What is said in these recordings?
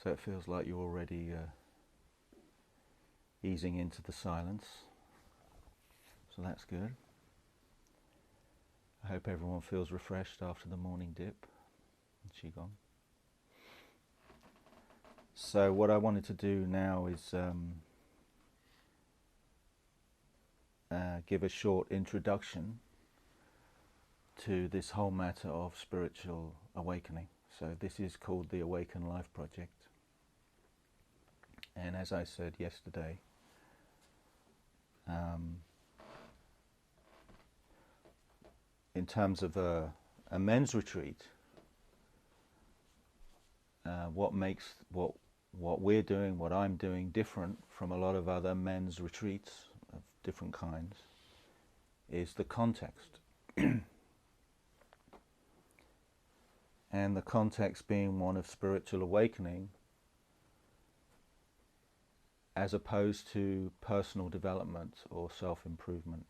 So it feels like you're already easing into the silence. So that's good. I hope everyone feels refreshed after the morning dip and Qigong. So what I wanted to do now is give a short introduction to this whole matter of spiritual awakening. So this is called the Awaken Life Project. And as I said yesterday, in terms of a men's retreat, what makes what we're doing, what I'm doing different from a lot of other men's retreats of different kinds is the context. And the context being one of spiritual awakening as opposed to personal development or self-improvement.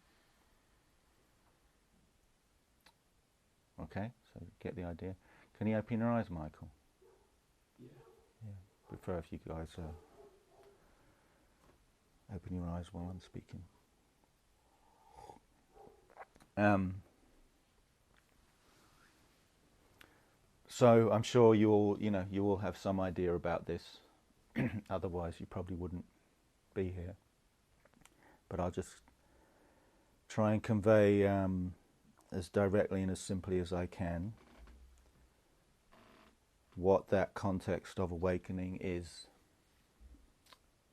Okay, so get the idea. Can you open your eyes, Michael? Yeah. Prefer if you guys open your eyes while I'm speaking. So I'm sure you all have some idea about this. Otherwise, you probably wouldn't be here. But I'll just try and convey as directly and as simply as I can what that context of awakening is,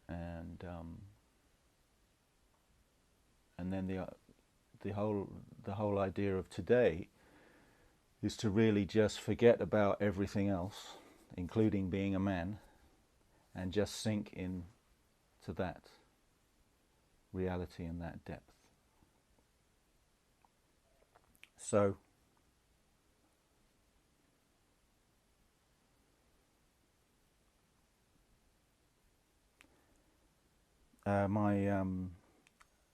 and then the whole idea of today is to really just forget about everything else, including being a man, and just sink in to that reality and that depth. So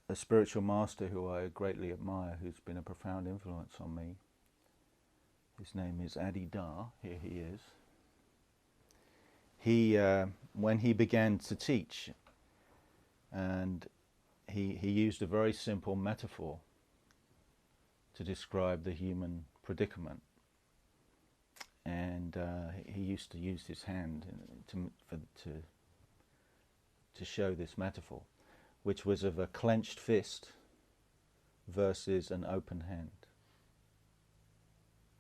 a spiritual master who I greatly admire, who's been a profound influence on me, his name is Adi Dar. Here he is. He, when he began to teach, and he used a very simple metaphor to describe the human predicament, and he used to use his hand to show this metaphor, which was of a clenched fist versus an open hand.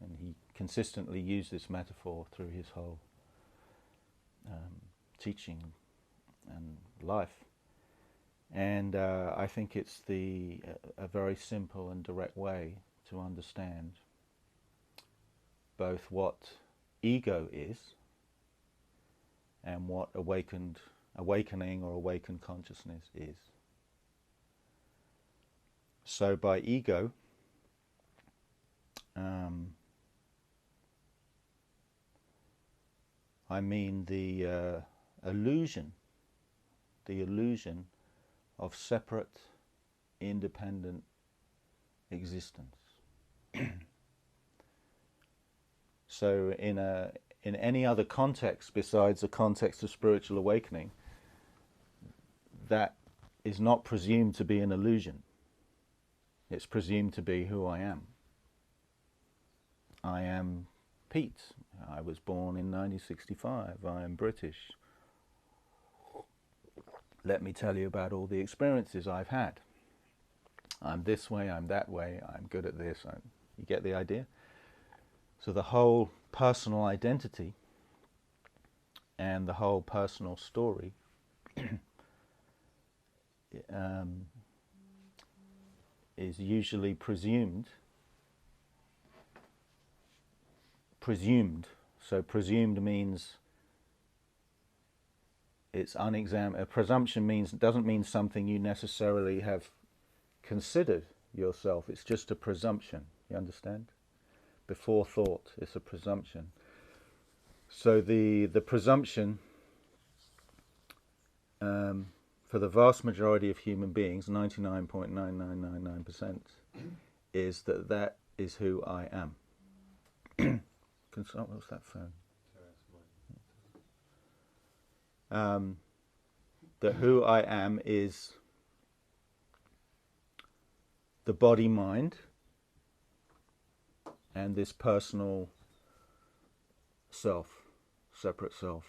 And he consistently used this metaphor through his whole teaching and life. And I think it's a very simple and direct way to understand both what ego is and what awakening or awakened consciousness is. So by ego, I mean the illusion of separate, independent existence. So in any other context besides the context of spiritual awakening, that is not presumed to be an illusion. It's presumed to be who I am. I am Pete. I was born in 1965. I am British. Let me tell you about all the experiences I've had. I'm this way, I'm that way, I'm good at this. You get the idea? So the whole personal identity and the whole personal story is usually presumed. So presumed means it's unexamined. A presumption doesn't mean something you necessarily have considered yourself. It's just a presumption. You understand? Before thought, it's a presumption. So the presumption for the vast majority of human beings, 99.9999%, is that is who I am. What's that phone? that who I am is the body-mind and this personal self, separate self.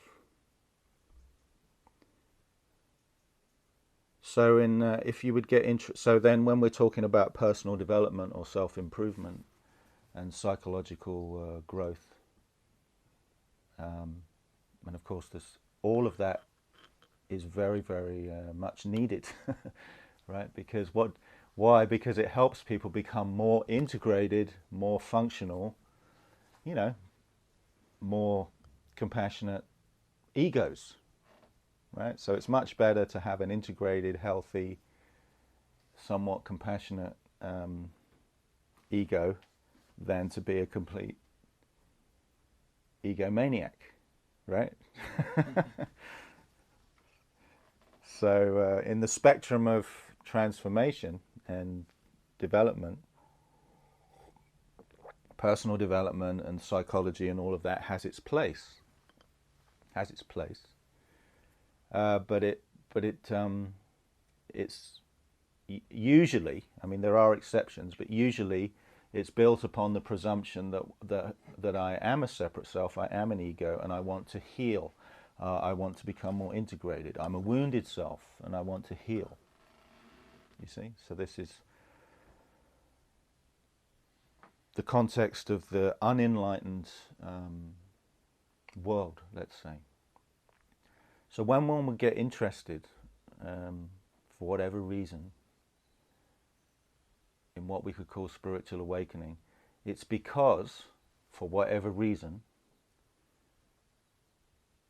So if you would get so then when we're talking about personal development or self-improvement and psychological growth, and of course all of that is very, very much needed, right? Because why? Because it helps people become more integrated, more functional, more compassionate egos, right? So it's much better to have an integrated, healthy, somewhat compassionate ego than to be a complete egomaniac, right? So in the spectrum of transformation and development, personal development and psychology and all of that has its place. But it's usually, I mean, there are exceptions, but usually it's built upon the presumption that I am a separate self, I am an ego, and I want to heal. I want to become more integrated. I'm a wounded self, and I want to heal. You see? So this is the context of the unenlightened world, let's say. So when one would get interested, for whatever reason, in what we could call spiritual awakening, it's because, for whatever reason,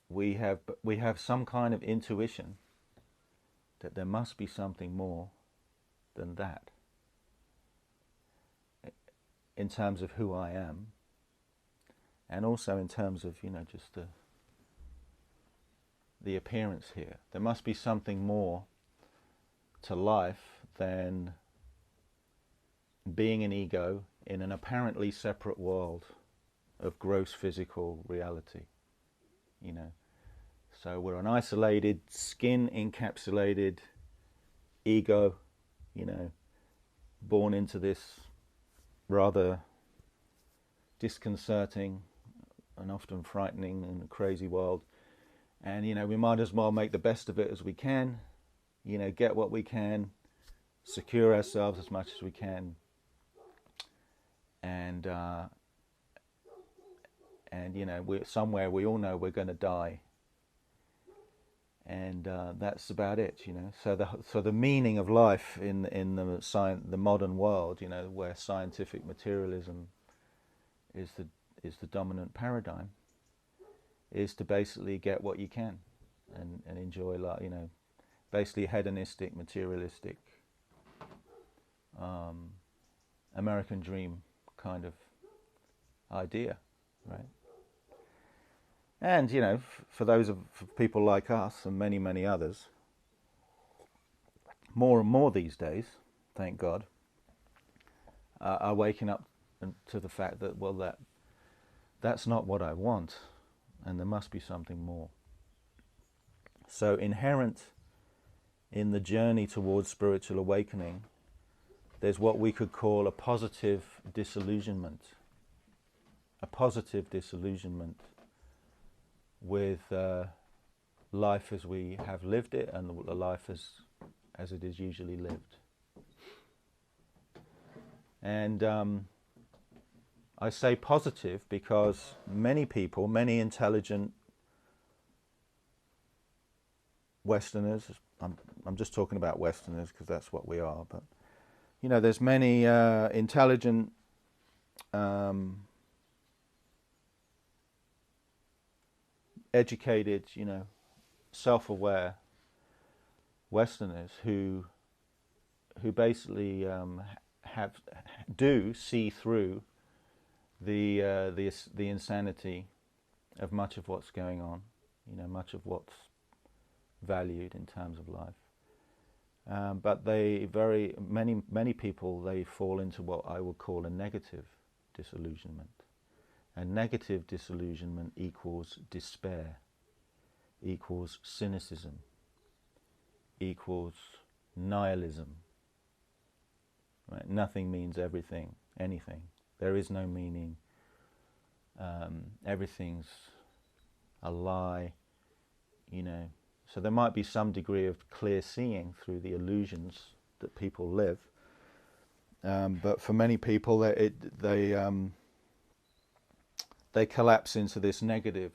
we have some kind of intuition that there must be something more than that in terms of who I am, and also in terms of just the appearance here. There must be something more to life than being an ego in an apparently separate world of gross physical reality. So we're an isolated, skin-encapsulated ego, born into this rather disconcerting and often frightening and crazy world. And, we might as well make the best of it as we can, get what we can, secure ourselves as much as we can, and we're somewhere we all know we're going to die, and that's about it. So the meaning of life in the modern world, where scientific materialism is the dominant paradigm, is to basically get what you can and enjoy life. Basically hedonistic, materialistic, American dream kind of idea, right? And for people like us and many, many others, more and more these days, thank God, are waking up to the fact that that's not what I want, and there must be something more. So inherent in the journey towards spiritual awakening, there's what we could call a positive disillusionment with life as we have lived it, and the life as it is usually lived. And I say positive because many people, many intelligent Westerners, I'm just talking about Westerners because that's what we are, but there's many intelligent educated, self-aware Westerners who basically do see through the insanity of much of what's going on, much of what's valued in terms of life. But many people, they fall into what I would call a negative disillusionment. And negative disillusionment equals despair, equals cynicism, equals nihilism. Right? Nothing means everything, anything. There is no meaning. Everything's a lie, you know. So there might be some degree of clear seeing through the illusions that people live, but for many people, they collapse into this negative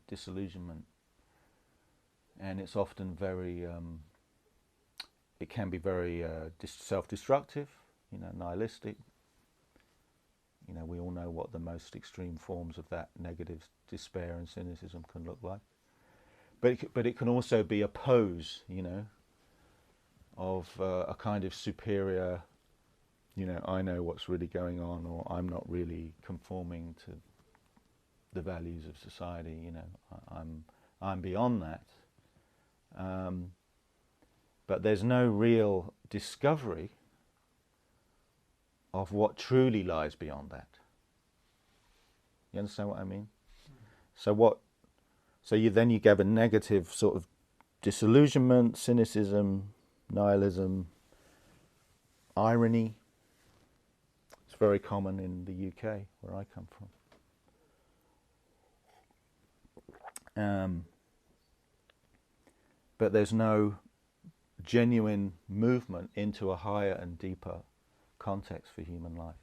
disillusionment, and it's often very. It can be very self-destructive, you know, nihilistic. You know, we all know what the most extreme forms of that negative despair and cynicism can look like. But it can also be a pose, you know, of a kind of superior, you know, I know what's really going on, or I'm not really conforming to the values of society, you know, I'm beyond that. But there's no real discovery of what truly lies beyond that. You understand what I mean? So you give a negative sort of disillusionment, cynicism, nihilism, irony. It's very common in the UK, where I come from. But there's no genuine movement into a higher and deeper context for human life.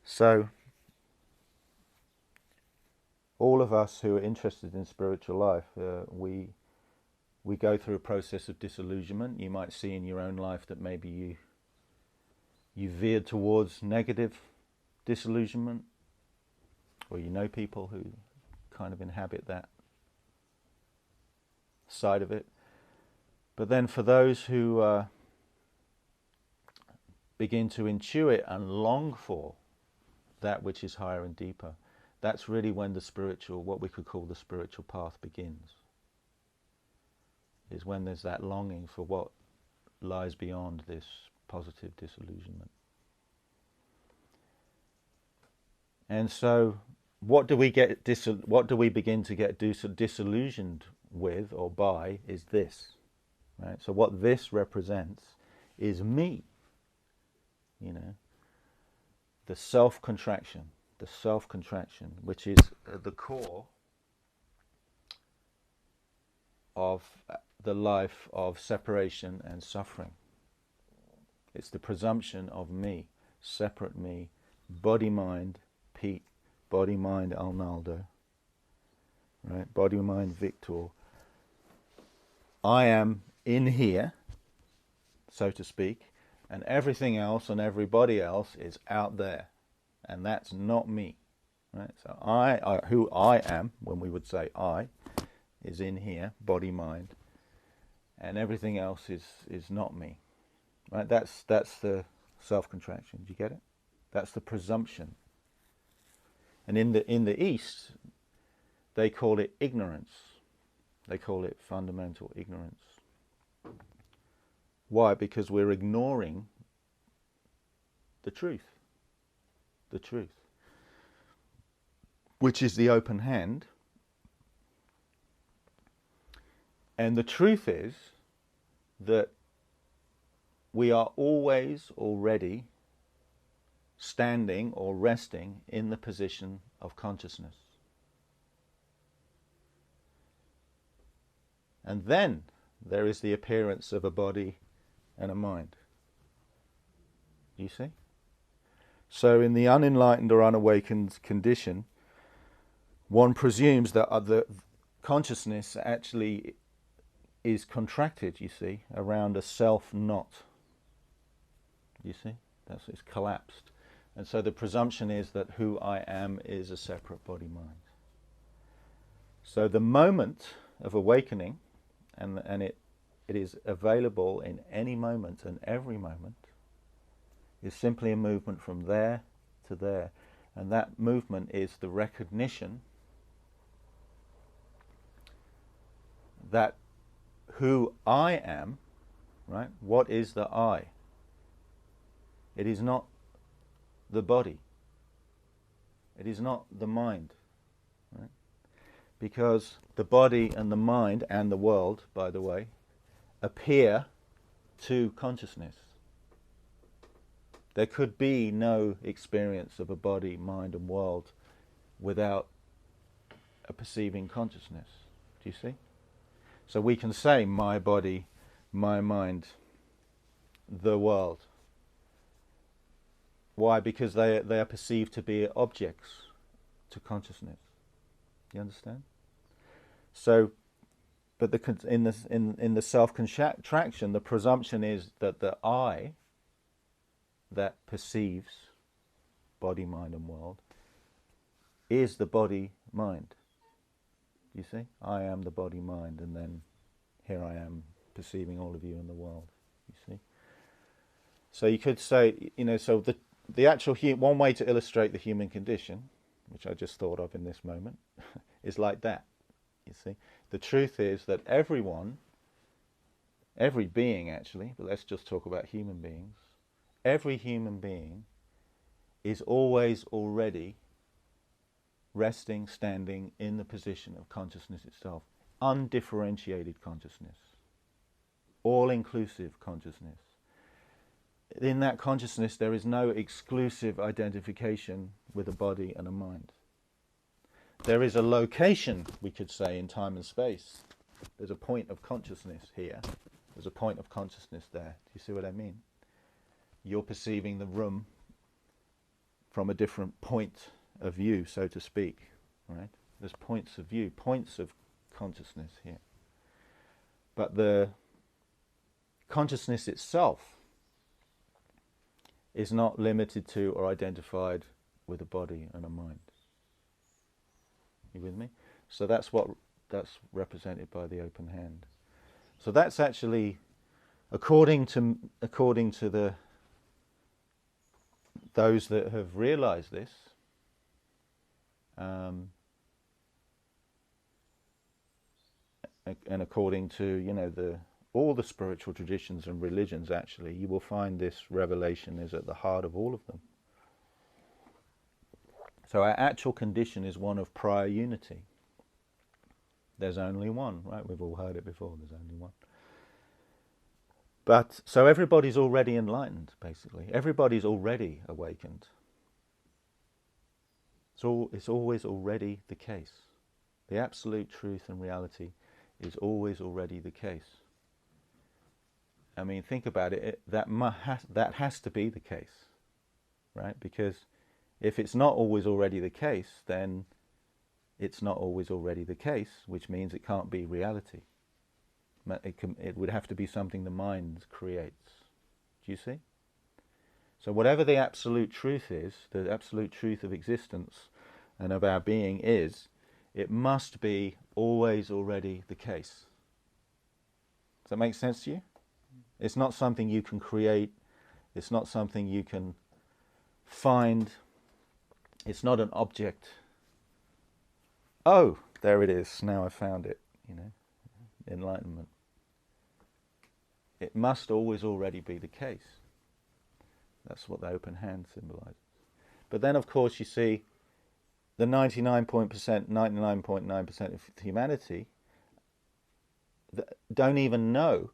So all of us who are interested in spiritual life, we go through a process of disillusionment. You might see in your own life that maybe you veered towards negative disillusionment, or you know people who kind of inhabit that side of it. But then for those who begin to intuit and long for that which is higher and deeper, that's really when the spiritual, what we could call the spiritual path, begins. Is when there's that longing for what lies beyond this positive disillusionment. And so what do we begin to get disillusioned with or by is this. Right? So what this represents is me, you know, the self-contraction, which is at the core of the life of separation and suffering. It's the presumption of me, separate me, body-mind Pete, body-mind Arnaldo, right? Body-mind Victor. I am in here, so to speak, and everything else and everybody else is out there, and that's not me, right? So I who I am, when we would say I, is in here, body, mind, and everything else is not me, right? That's the self-contraction. Do you get it? That's the presumption. And in the East, they call it ignorance. They call it fundamental ignorance. Why? Because we're ignoring the truth, which is the open hand. And the truth is that we are always already standing or resting in the position of consciousness. And then there is the appearance of a body and a mind. You see? So in the unenlightened or unawakened condition, one presumes that the consciousness actually is contracted, you see, around a self-not. You see? It's collapsed. And so the presumption is that who I am is a separate body-mind. So the moment of awakening, and it is available in any moment and every moment, is simply a movement from there to there. And that movement is the recognition that who I am, right? What is the I? It is not the body. It is not the mind. Right? Because the body and the mind and the world, by the way, appear to consciousness. There could be no experience of a body, mind and world without a perceiving consciousness. Do you see? So we can say my body, my mind, the world. Why? Because they are perceived to be objects to consciousness. You understand? So, but in the self-contraction, the presumption is that the I that perceives body, mind, and world is the body, mind. You see, I am the body, mind, and then here I am perceiving all of you in the world. You see. So you could say, so the actual one way to illustrate the human condition, which I just thought of in this moment, is like that. You see, the truth is that everyone, every being actually, but let's just talk about human beings. Every human being is always already resting, standing in the position of consciousness itself, undifferentiated consciousness, all-inclusive consciousness. In that consciousness there is no exclusive identification with a body and a mind. There is a location, we could say, in time and space. There's a point of consciousness here. There's a point of consciousness there. Do you see what I mean? You're perceiving the room from a different point of view, so to speak, right? There's points of view, points of consciousness here. But the consciousness itself is not limited to or identified with a body and a mind. You with me? So that's represented by the open hand. So that's actually, according to those that have realized this, and according to all the spiritual traditions and religions, actually, you will find this revelation is at the heart of all of them. So our actual condition is one of prior unity. There's only one, right? We've all heard it before, there's only one. But, so everybody's already enlightened, basically. Everybody's already awakened. It's always already the case. The absolute truth and reality is always already the case. I mean, think about it, that has to be the case, right? Because if it's not always already the case, then it's not always already the case, which means it can't be reality. It would have to be something the mind creates. Do you see? So whatever the absolute truth is, the absolute truth of existence and of our being is, it must be always already the case. Does that make sense to you? It's not something you can create. It's not something you can find. It's not an object. Oh, there it is. Now I found it. Enlightenment. It must always already be the case. That's what the open hand symbolizes. But then, of course, you see the 99.9% of humanity don't even know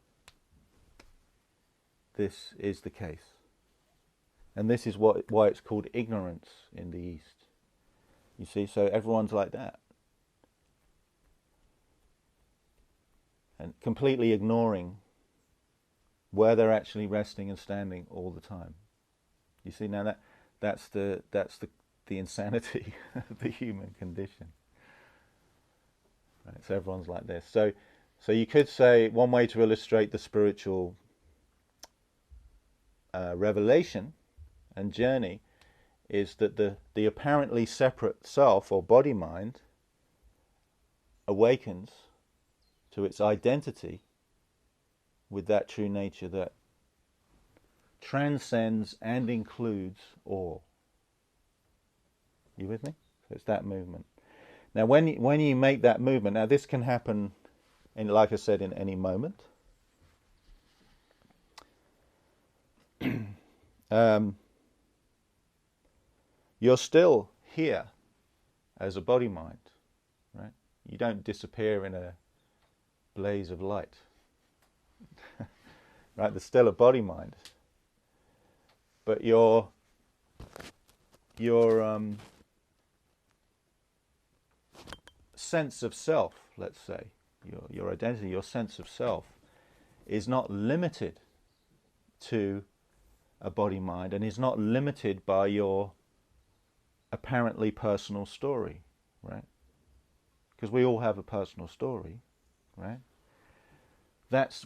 this is the case. And this is why it's called ignorance in the East. You see, so everyone's like that. And completely ignoring where they're actually resting and standing all the time. You see, now that's the insanity of the human condition. Right, so everyone's like this. So you could say one way to illustrate the spiritual revelation and journey is that the apparently separate self or body mind awakens to its identity with that true nature that transcends and includes all. You with me? So it's that movement. Now when you make that movement, now this can happen, like I said, in any moment. You're still here as a body mind, right? You don't disappear in a blaze of light. Right? There's still a body mind, but your sense of self, let's say, your identity, your sense of self, is not limited to a body mind, and is not limited by your apparently personal story, right? Because we all have a personal story, right?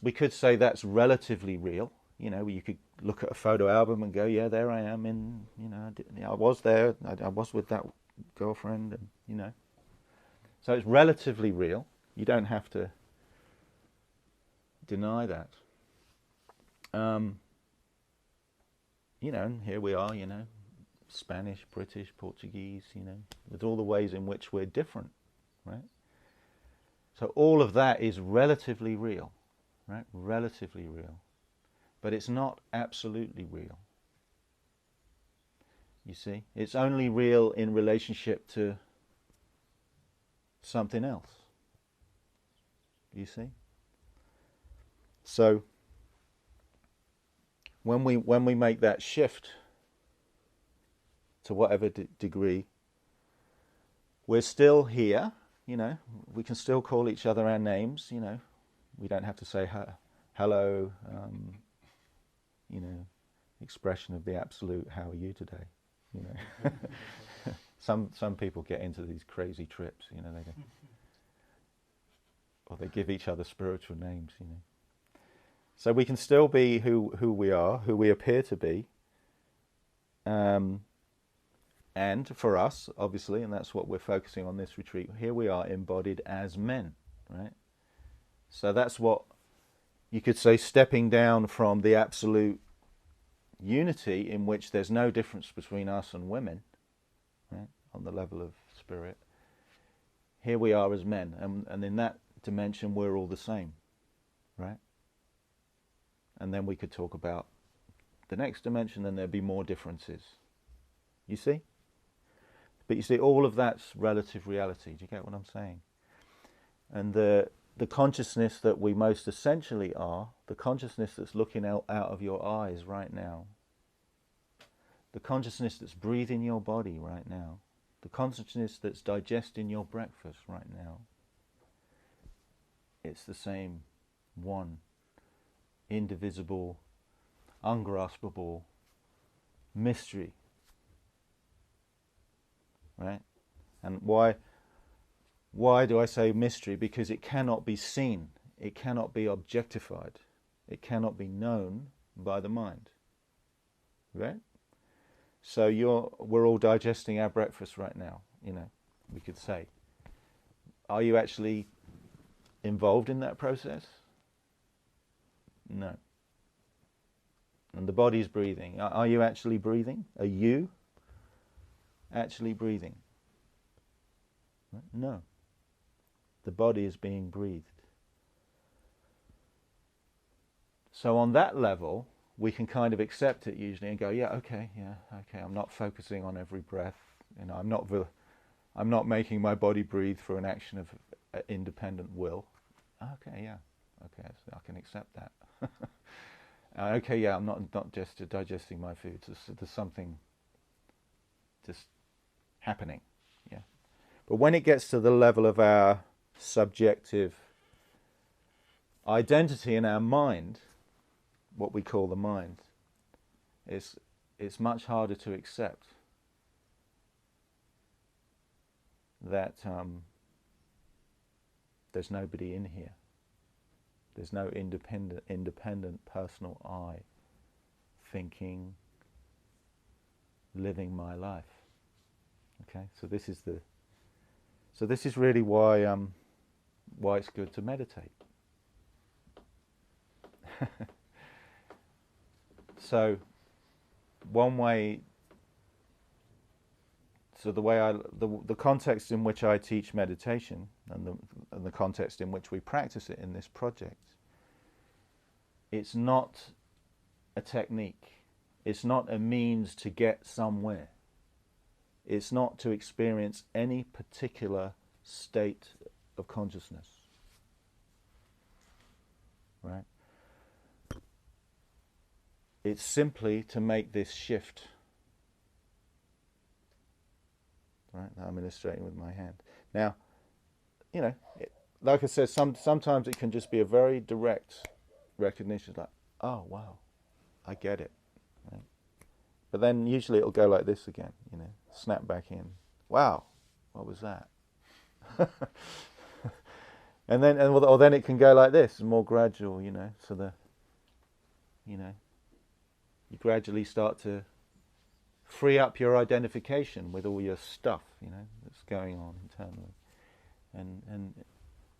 We could say that's relatively real. You know, you could look at a photo album and go, yeah, there I am in, I was there, I was with that girlfriend, and, So it's relatively real. You don't have to deny that. And here we are, Spanish, British, Portuguese, with all the ways in which we're different, right? So all of that is relatively real, right? Relatively real. But it's not absolutely real. You see? It's only real in relationship to something else. You see? So when we make that shift to whatever degree, we're still here, we can still call each other our names, we don't have to say hello, expression of the absolute, how are you today, Some people get into these crazy trips, they go, or they give each other spiritual names, So we can still be who we are, who we appear to be. And for us, obviously, and that's what we're focusing on this retreat, here we are embodied as men, right? So that's what you could say, stepping down from the absolute unity in which there's no difference between us and women, right, on the level of spirit. Here we are as men, and in that dimension we're all the same, right? And then we could talk about the next dimension, and there'd be more differences. You see? But you see, all of that's relative reality. Do you get what I'm saying? And the consciousness that we most essentially are, the consciousness that's looking out of your eyes right now, the consciousness that's breathing your body right now, the consciousness that's digesting your breakfast right now, it's the same one, indivisible, ungraspable mystery, right? And why do I say mystery? Because it cannot be seen, it cannot be objectified, it cannot be known by the mind, right? So we're all digesting our breakfast right now, we could say. Are you actually involved in that process? No. And the body's breathing. Are you actually breathing? Are you actually breathing? No. The body is being breathed. So on that level, we can kind of accept it usually and go, okay, I'm not focusing on every breath. I'm not making my body breathe for an action of independent will. Okay, so I can accept that. I'm not just digesting my food. There's something just happening. Yeah. But when it gets to the level of our subjective identity in our mind, what we call the mind, it's much harder to accept that there's nobody in here. There's no independent personal I thinking, living my life. Okay, so this is really why it's good to meditate. So one way, so the context in which I teach meditation and the context in which we practice it in this project, it's not a technique. It's not a means to get somewhere. It's not to experience any particular state of consciousness. Right? It's simply to make this shift. Right? That I'm illustrating with my hand. Now, like I said, sometimes it can just be a very direct recognition, like, oh wow, I get it. Right? But then usually it'll go like this again, snap back in. Wow, what was that? and then it can go like this, more gradual, so you gradually start to free up your identification with all your stuff, that's going on internally, and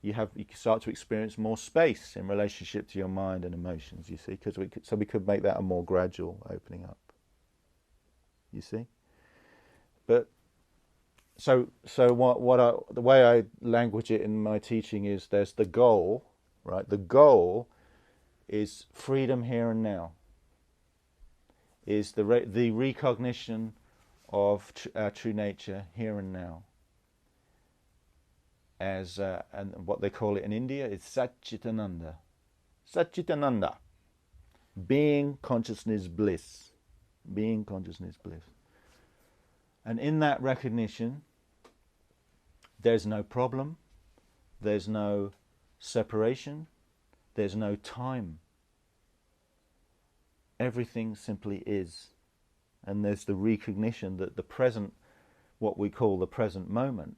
you start to experience more space in relationship to your mind and emotions. You see, so we could make that a more gradual opening up. You see, but so the way I language it in my teaching is there's the goal, right? The goal is freedom here and now. Is the recognition of our true nature here and now. As and what they call it in India is Satchitananda. Satchitananda. Being consciousness bliss. Being consciousness bliss. And in that recognition, there's no problem, there's no separation, there's no time. Everything simply is. And there's the recognition that the present, what we call the present moment,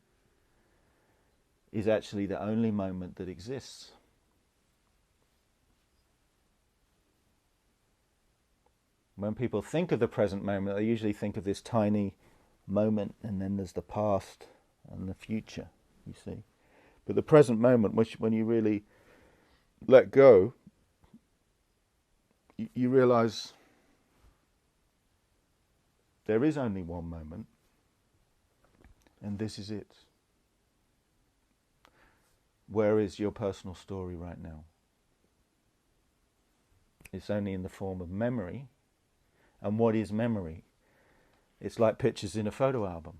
is actually the only moment that exists. When people think of the present moment, they usually think of this tiny moment, and then there's the past and the future, you see. But the present moment, which when you really let go, you realize there is only one moment, and this is it. Where is your personal story right now? It's only in the form of memory. And what is memory? It's like pictures in a photo album.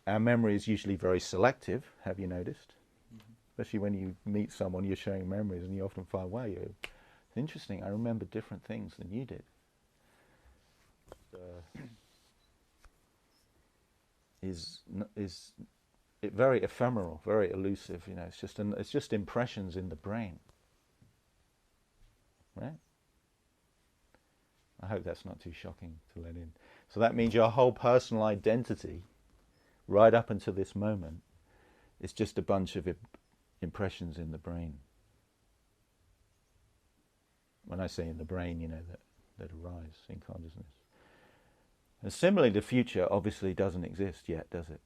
Our memory is usually very selective, have you noticed? Mm-hmm. Especially when you meet someone, you're sharing memories, and you often find, wow, it's interesting, I remember different things than you did. Is it very ephemeral, very elusive, it's just impressions in the brain. Right? I hope that's not too shocking to let in. So that means your whole personal identity, right up until this moment, is just a bunch of impressions in the brain. When I say in the brain, that arise in consciousness. And similarly, the future obviously doesn't exist yet, does it?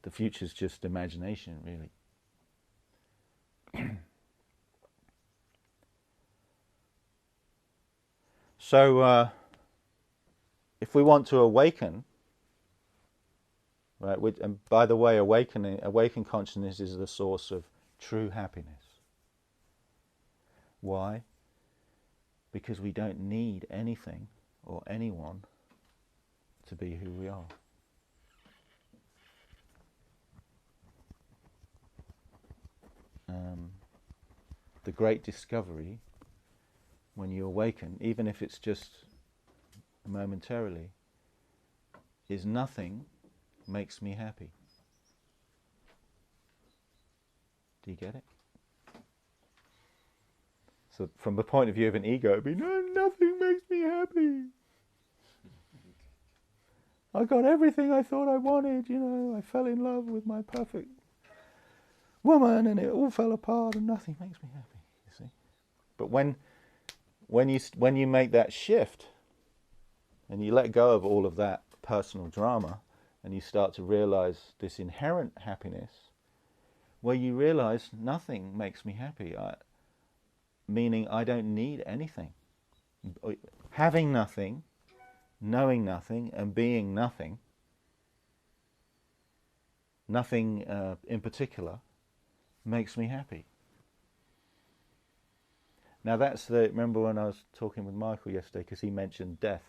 The future's just imagination, really. So, if we want to awaken, right? And by the way, awakened consciousness is the source of true happiness. Why? Because we don't need anything or anyone to be who we are. The great discovery, when you awaken, even if it's just momentarily, is nothing makes me happy. Do you get it? So from the point of view of an ego, it'd be, no, nothing makes me happy. I got everything I thought I wanted, I fell in love with my perfect woman and it all fell apart and nothing makes me happy, you see. But when you make that shift and you let go of all of that personal drama and you start to realize this inherent happiness, where you realize nothing makes me happy, meaning I don't need anything. Having nothing, knowing nothing, and being nothing in particular, makes me happy. Now remember when I was talking with Michael yesterday, because he mentioned death,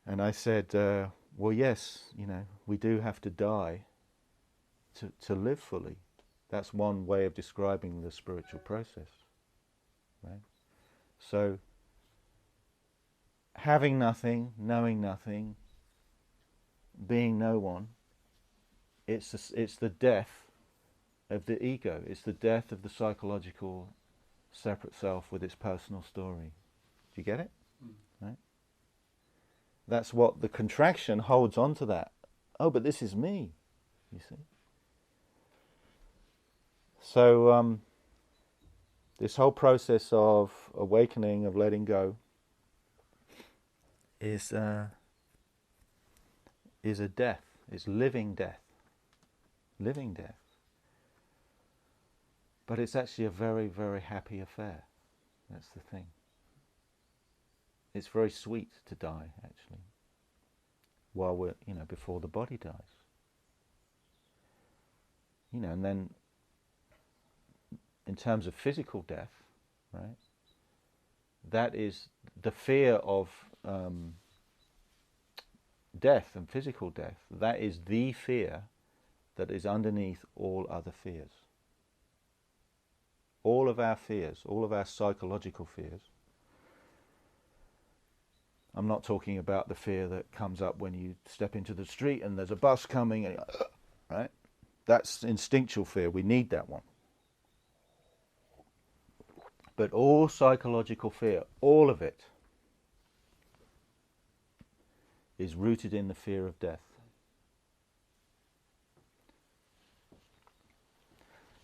and I said, well, yes, we do have to die to live fully. That's one way of describing the spiritual process, right? So, having nothing, knowing nothing, being no one, it's the death of the ego. It's the death of the psychological separate self with its personal story. Do you get it? Right? That's what the contraction holds on to that. Oh, but this is me, you see. So this whole process of awakening, of letting go, is a death. It's living death. Living death. But it's actually a very, very happy affair. That's the thing. It's very sweet to die, actually, while we're, before the body dies. And then in terms of physical death, right, that is the fear of death and physical death. That is the fear that is underneath all other fears. All of our fears, all of our psychological fears. I'm not talking about the fear that comes up when you step into the street and there's a bus coming, and right? That's instinctual fear. We need that one. But all psychological fear, all of it, is rooted in the fear of death.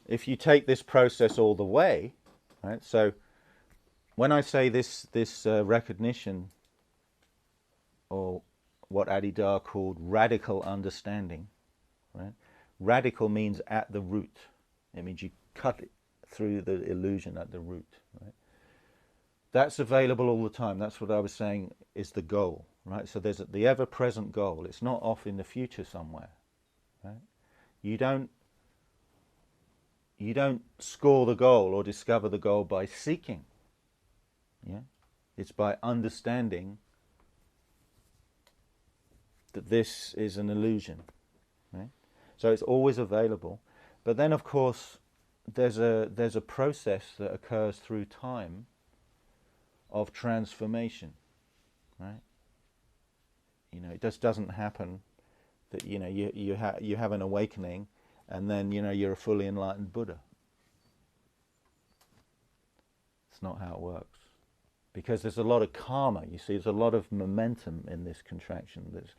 If you take this process all the way, right? So when I say this recognition, or what Adidar called radical understanding, right? Radical means at the root. It means you cut it through the illusion at the root, right? That's available all the time. That's what I was saying is the goal, right? So there's the ever-present goal. It's not off in the future somewhere, right? You don't score the goal or discover the goal by seeking. Yeah, it's by understanding that this is an illusion, right? So it's always available. But then, of course, there's a process that occurs through time of transformation, right? It just doesn't happen that you have an awakening and then you're a fully enlightened Buddha. It's not how it works, because there's a lot of karma. You see, there's a lot of momentum in this contraction. There's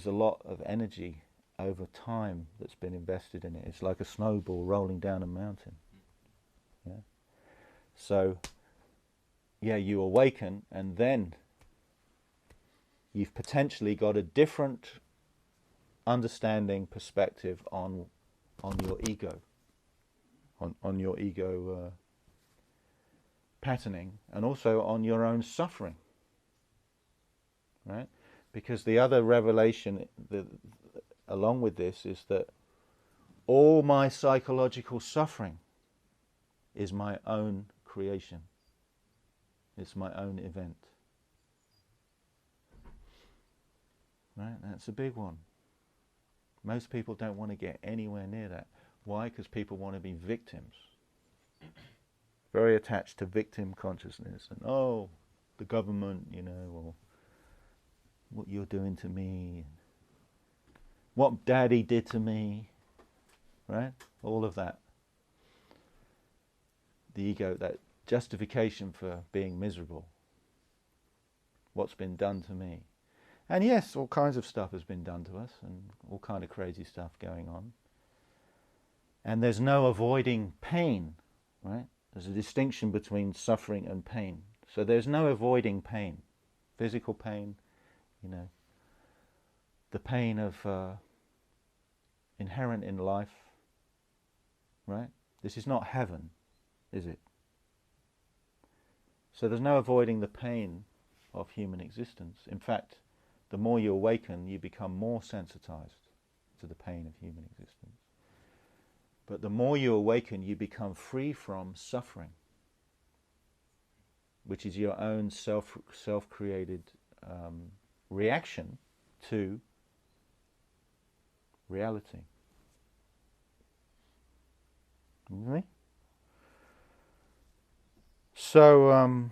a lot of energy over time that's been invested in it. It's like a snowball rolling down a mountain. Yeah. So, you awaken, and then you've potentially got a different understanding, perspective on your ego, on your ego patterning, and also on your own suffering, right? Because the other revelation along with this is that all my psychological suffering is my own creation. It's my own event. Right? That's a big one. Most people don't want to get anywhere near that. Why? Because people want to be victims. Very attached to victim consciousness. And, the government, or what you're doing to me, what daddy did to me, right? All of that. The ego, that justification for being miserable. What's been done to me. And yes, all kinds of stuff has been done to us, and all kind of crazy stuff going on. And there's no avoiding pain, right? There's a distinction between suffering and pain. So there's no avoiding pain. Physical pain, the pain of inherent in life, right? This is not heaven, is it? So there's no avoiding the pain of human existence. In fact, the more you awaken, you become more sensitized to the pain of human existence. But the more you awaken, you become free from suffering, which is your own self-created reaction to reality. Really? So,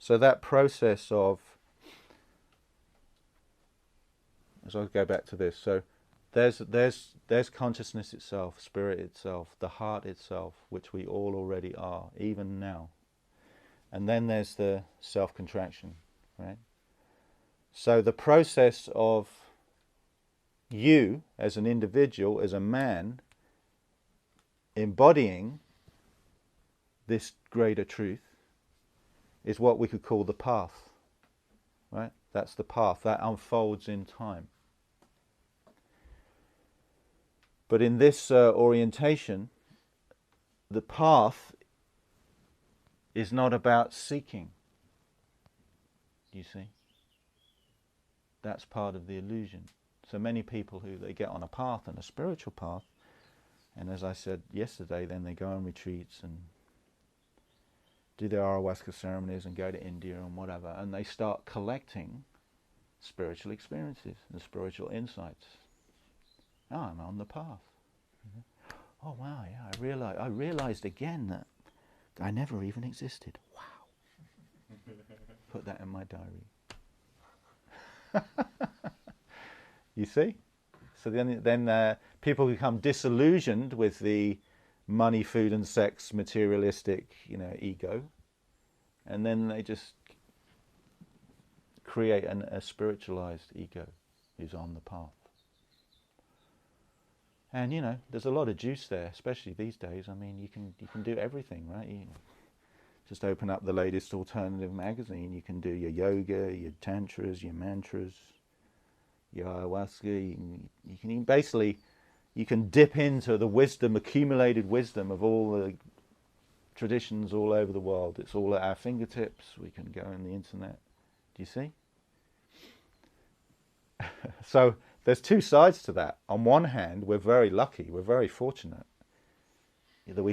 that process of, as I go back to this, so there's consciousness itself, spirit itself, the heart itself, which we all already are, even now. And then there's the self-contraction, right? So the process of you as an individual, as a man, embodying this greater truth is what we could call the path, right? That's the path that unfolds in time. But in this orientation, the path is not about seeking, you see. That's part of the illusion. So many people who they get on a path, and a spiritual path, and as I said yesterday, then they go on retreats and do their ayahuasca ceremonies and go to India and whatever, and they start collecting spiritual experiences and spiritual insights. Oh, I'm on the path. Oh wow, yeah, I realized again that I never even existed. Wow. Put that in my diary. You see? So then people become disillusioned with the money, food and sex, materialistic, ego, and then they just create a spiritualized ego who's on the path. And there's a lot of juice there, especially these days. I mean, you can do everything, right? You just open up the latest alternative magazine. You can do your yoga, your tantras, your mantras, your ayahuasca. You can basically, you can dip into the wisdom, accumulated wisdom of all the traditions all over the world. It's all at our fingertips. We can go on the internet. Do you see? So there's two sides to that. On one hand, we're very lucky, we're very fortunate that we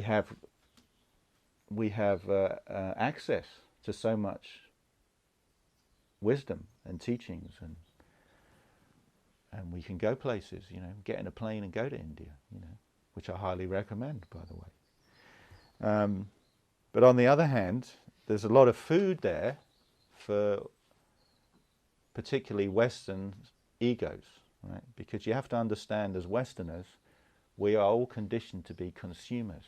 have access to so much wisdom and teachings, and we can go places, get in a plane and go to India, which I highly recommend, by the way. But on the other hand, there's a lot of food there for particularly Western egos, right? Because you have to understand, as Westerners, we are all conditioned to be consumers,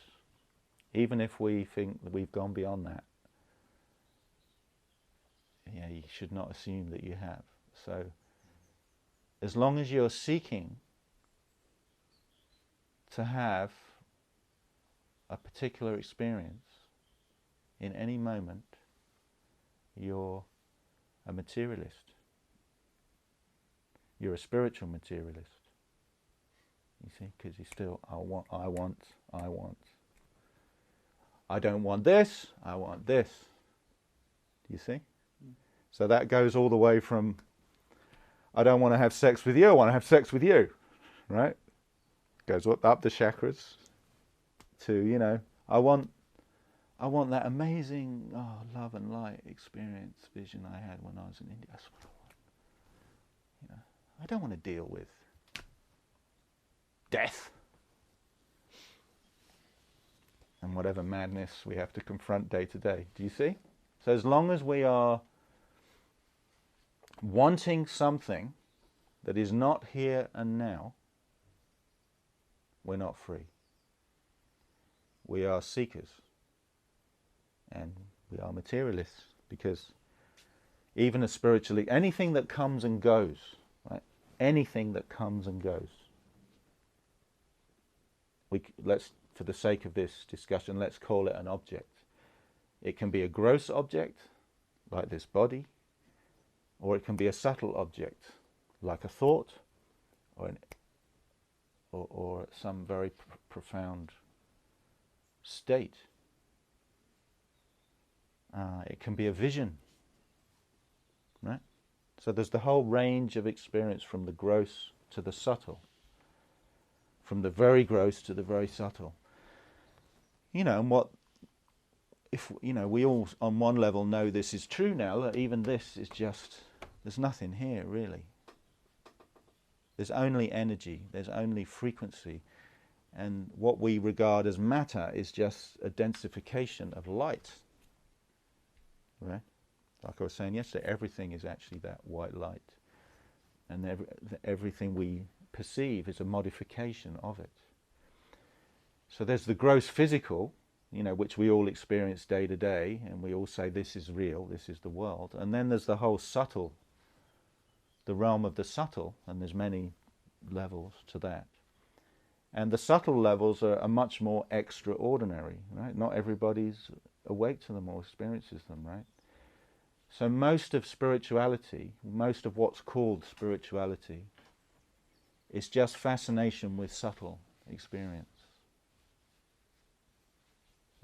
even if we think that we've gone beyond that. You should not assume that you have. So as long as you're seeking to have a particular experience in any moment, you're a materialist. You're a spiritual materialist. You see, because you still, I want. I don't want this, I want this. Do you see? So that goes all the way from, I don't want to have sex with you, I want to have sex with you. Right? Goes up the chakras to, I want that amazing love and light experience, vision I had when I was in India. That's what I want. I don't want to deal with death and whatever madness we have to confront day to day. Do you see? So as long as we are wanting something that is not here and now, we're not free. We are seekers. And we are materialists, because even as spiritually, anything that comes and goes, right? Anything that comes and goes. Let's, for the sake of this discussion, let's call it an object. It can be a gross object, like this body, or it can be a subtle object, like a thought, or some very profound state. It can be a vision, right? So there's the whole range of experience, from the gross to the subtle, from the very gross to the very subtle. And what if we all on one level know this is true now, that even this is just, there's nothing here really. There's only energy, there's only frequency, and what we regard as matter is just a densification of light, right? Like I was saying yesterday, everything is actually that white light, and everything we perceive is a modification of it. So there's the gross physical, which we all experience day to day, and we all say this is real, this is the world. And then there's the whole subtle, the realm of the subtle, and there's many levels to that. And the subtle levels are much more extraordinary, right? Not everybody's awake to them or experiences them, right? So most of spirituality, most of what's called spirituality, is just fascination with subtle experience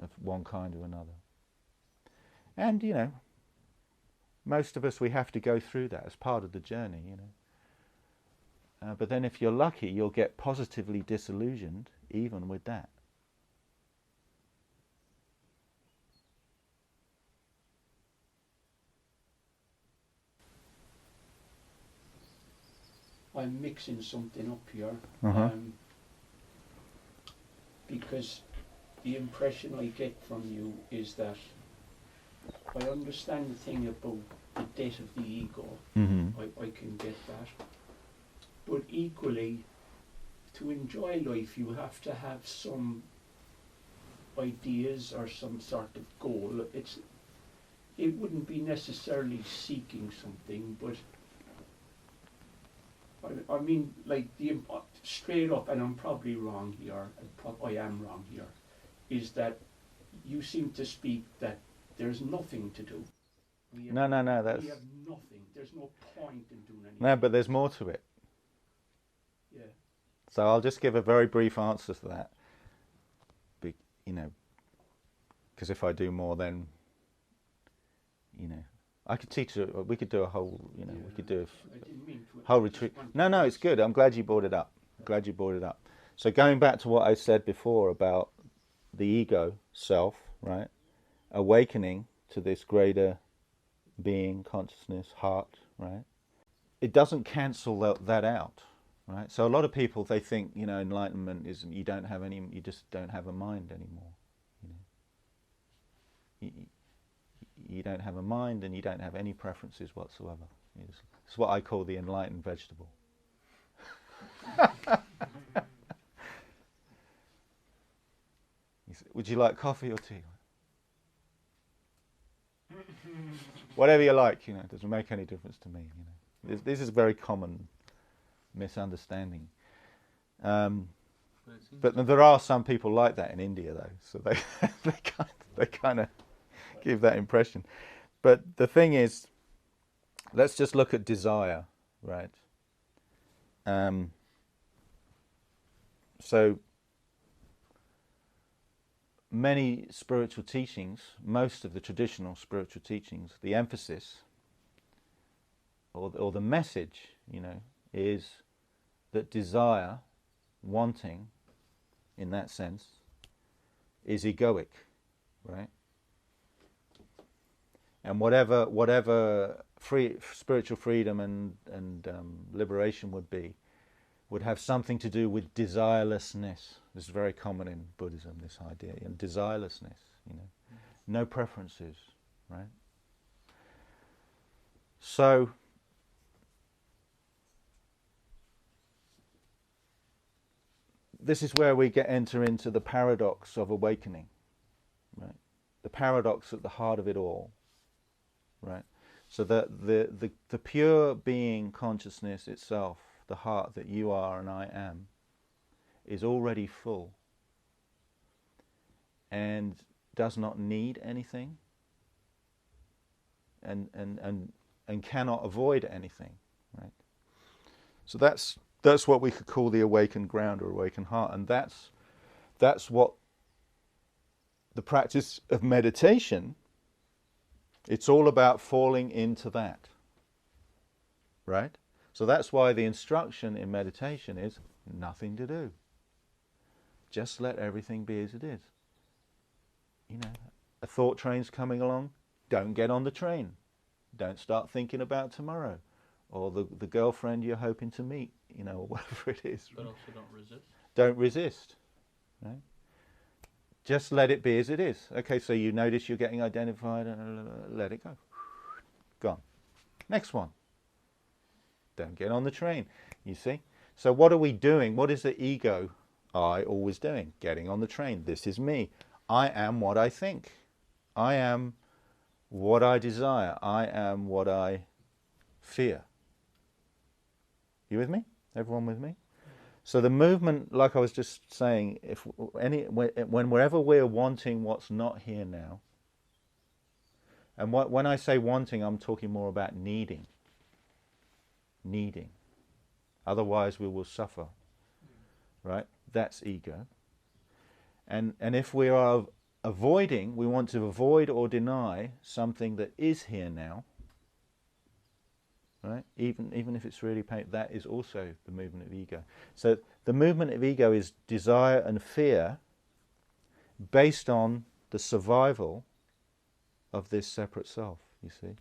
of one kind or another. And, most of us, we have to go through that as part of the journey, but then if you're lucky, you'll get positively disillusioned even with that. I'm mixing something up here, because the impression I get from you is that I understand the thing about the death of the ego. I can get that. But equally, to enjoy life, you have to have some ideas or some sort of goal. It wouldn't be necessarily seeking something, but I mean, like straight up, and I'm probably wrong here, I am wrong here, is that you seem to speak that there's nothing to do. No, that's... We have nothing. There's no point in doing anything. No, but there's more to it. Yeah. So I'll just give a very brief answer to that. Because if I do more, then, I could teach we could do a whole, we could do a whole retreat. No, it's good. I'm glad you brought it up. So going back to what I said before about the ego, self, right? Awakening to this greater being, consciousness, heart, right? It doesn't cancel that out, right? So a lot of people, they think, enlightenment is you just don't have a mind anymore. You don't have a mind and you don't have any preferences whatsoever. It's what I call the enlightened vegetable. Would you like coffee or tea? Whatever you like, it doesn't make any difference to me. This is a very common misunderstanding. But there are some people like that in India, though, so they kind of give that impression. But the thing is, let's just look at desire, right? So many spiritual teachings, most of the traditional spiritual teachings, the emphasis or the message, is that desire, wanting, in that sense, is egoic, right? And whatever spiritual freedom and liberation would have something to do with desirelessness. This is very common in Buddhism, this idea, desirelessness, no preferences, right? So this is where we enter into the paradox of awakening, right? The paradox at the heart of it all, right? So that the pure being consciousness itself, the heart that you are and I am, is already full and does not need anything and cannot avoid anything, right? So that's what we could call the awakened ground or awakened heart, and that's what the practice of meditation, it's all about falling into that, right? So that's why the instruction in meditation is nothing to do. Just let everything be as it is. thought train's coming along, don't get on the train. Don't start thinking about tomorrow or the girlfriend you're hoping to meet, you know, or whatever it is. But also don't resist. Don't resist, right? Just let it be as it is. Okay, so you notice you're getting identified, let it go. Gone. Next one. Don't get on the train, you see? So what are we doing? What is the ego I always doing? Getting on the train. This is me. I am what I think. I am what I desire. I am what I fear. You with me? Everyone with me? So the movement, like I was just saying, whenever we're wanting what's not here now, and when I say wanting, I'm talking more about needing. Needing. Otherwise we will suffer. Right? That's ego. And if we are avoiding, we want to avoid or deny something that is here now, right? Even if it's really pain, that is also the movement of ego. So the movement of ego is desire and fear based on the survival of this separate self, you see.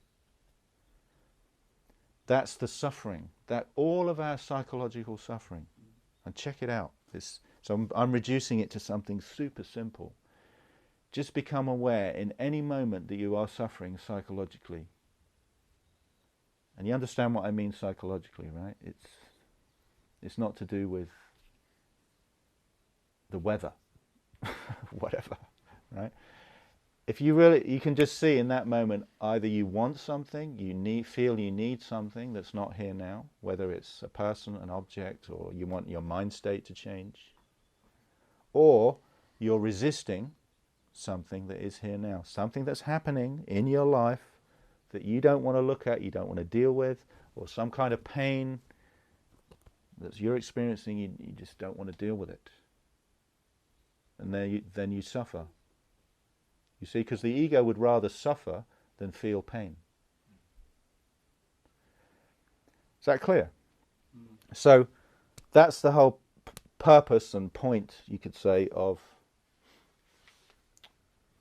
That's the suffering, that all of our psychological suffering. And check it out. So I'm reducing it to something super simple. Just become aware in any moment that you are suffering psychologically. And you understand what I mean psychologically, right? It's not to do with the weather, whatever, right? If you can just see in that moment, either you want something, feel you need something that's not here now, whether it's a person, an object, or you want your mind state to change, or you're resisting something that is here now, something that's happening in your life that you don't want to look at, you don't want to deal with, or some kind of pain that you're experiencing, you just don't want to deal with it. And then you suffer. You see, because the ego would rather suffer than feel pain. Is that clear? So that's the whole purpose and point, you could say, of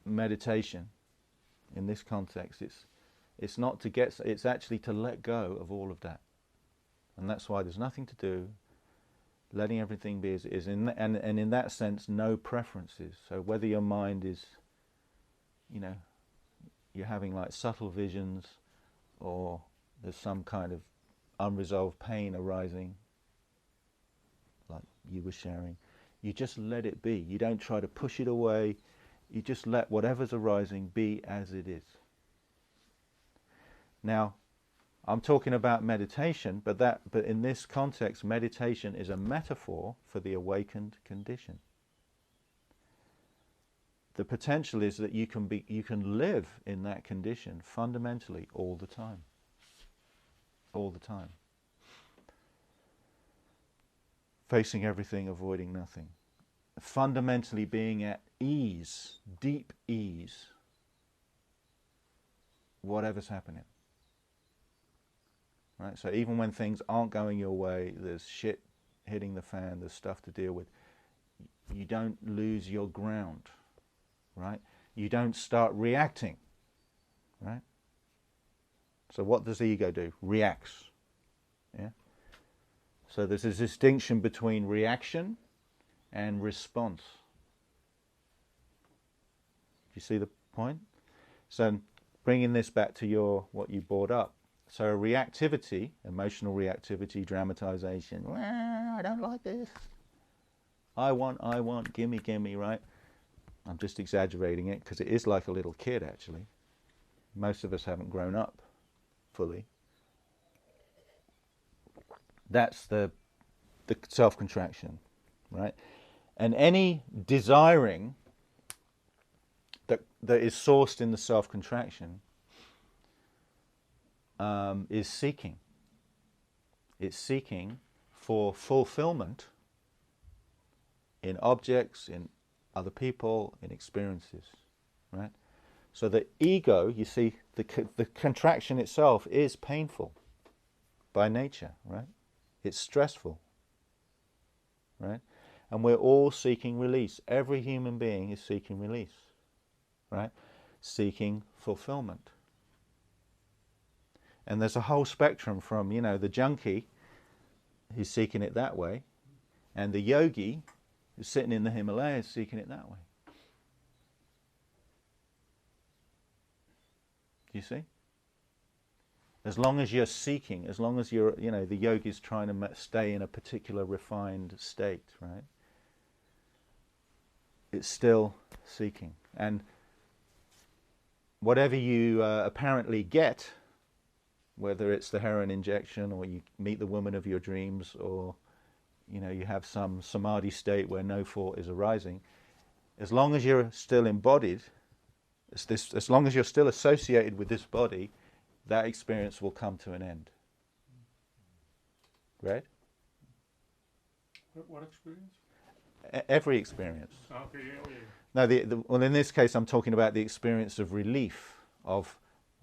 meditation in this context. It's not to get, it's actually to let go of all of that. And that's why there's nothing to do, letting everything be as it is. And in that sense, no preferences. So whether your mind is, you know, you're having like subtle visions, or there's some kind of unresolved pain arising, like you were sharing, you just let it be. You don't try to push it away. You just let whatever's arising be as it is. Now, I'm talking about meditation, but in this context, meditation is a metaphor for the awakened condition. The potential is that you can live in that condition fundamentally all the time. All the time. Facing everything, avoiding nothing. Fundamentally being at ease, deep ease, whatever's happening. Right? So even when things aren't going your way, there's shit hitting the fan, there's stuff to deal with, you don't lose your ground. Right? You don't start reacting. Right? So what does the ego do? Reacts. Yeah? So there's a distinction between reaction and response. Do you see the point? So bringing this back to what you brought up. So reactivity, emotional reactivity, dramatization. Well, I don't like this. I want, gimme, right? I'm just exaggerating it because it is like a little kid, actually. Most of us haven't grown up fully. That's the self-contraction, right? And any desiring that is sourced in the self-contraction is seeking. It's seeking for fulfillment in objects, in other people, in experiences, right? So the ego, you see, the contraction itself is painful by nature, right? It's stressful, right? And we're all seeking release. Every human being is seeking release, right? seeking fulfillment. And there's a whole spectrum from, the junkie who's seeking it that way, and the yogi who's sitting in the Himalayas seeking it that way. Do you see? As long as you're seeking, as long as you're, the yogi's trying to stay in a particular refined state, right? It's still seeking. And whatever you apparently get, whether it's the heroin injection or you meet the woman of your dreams or, you have some samadhi state where no thought is arising, as long as you're still embodied, as long as you're still associated with this body, that experience will come to an end. Right? What experience? Every experience. Okay, yeah. No, well, in this case, I'm talking about the experience of relief, of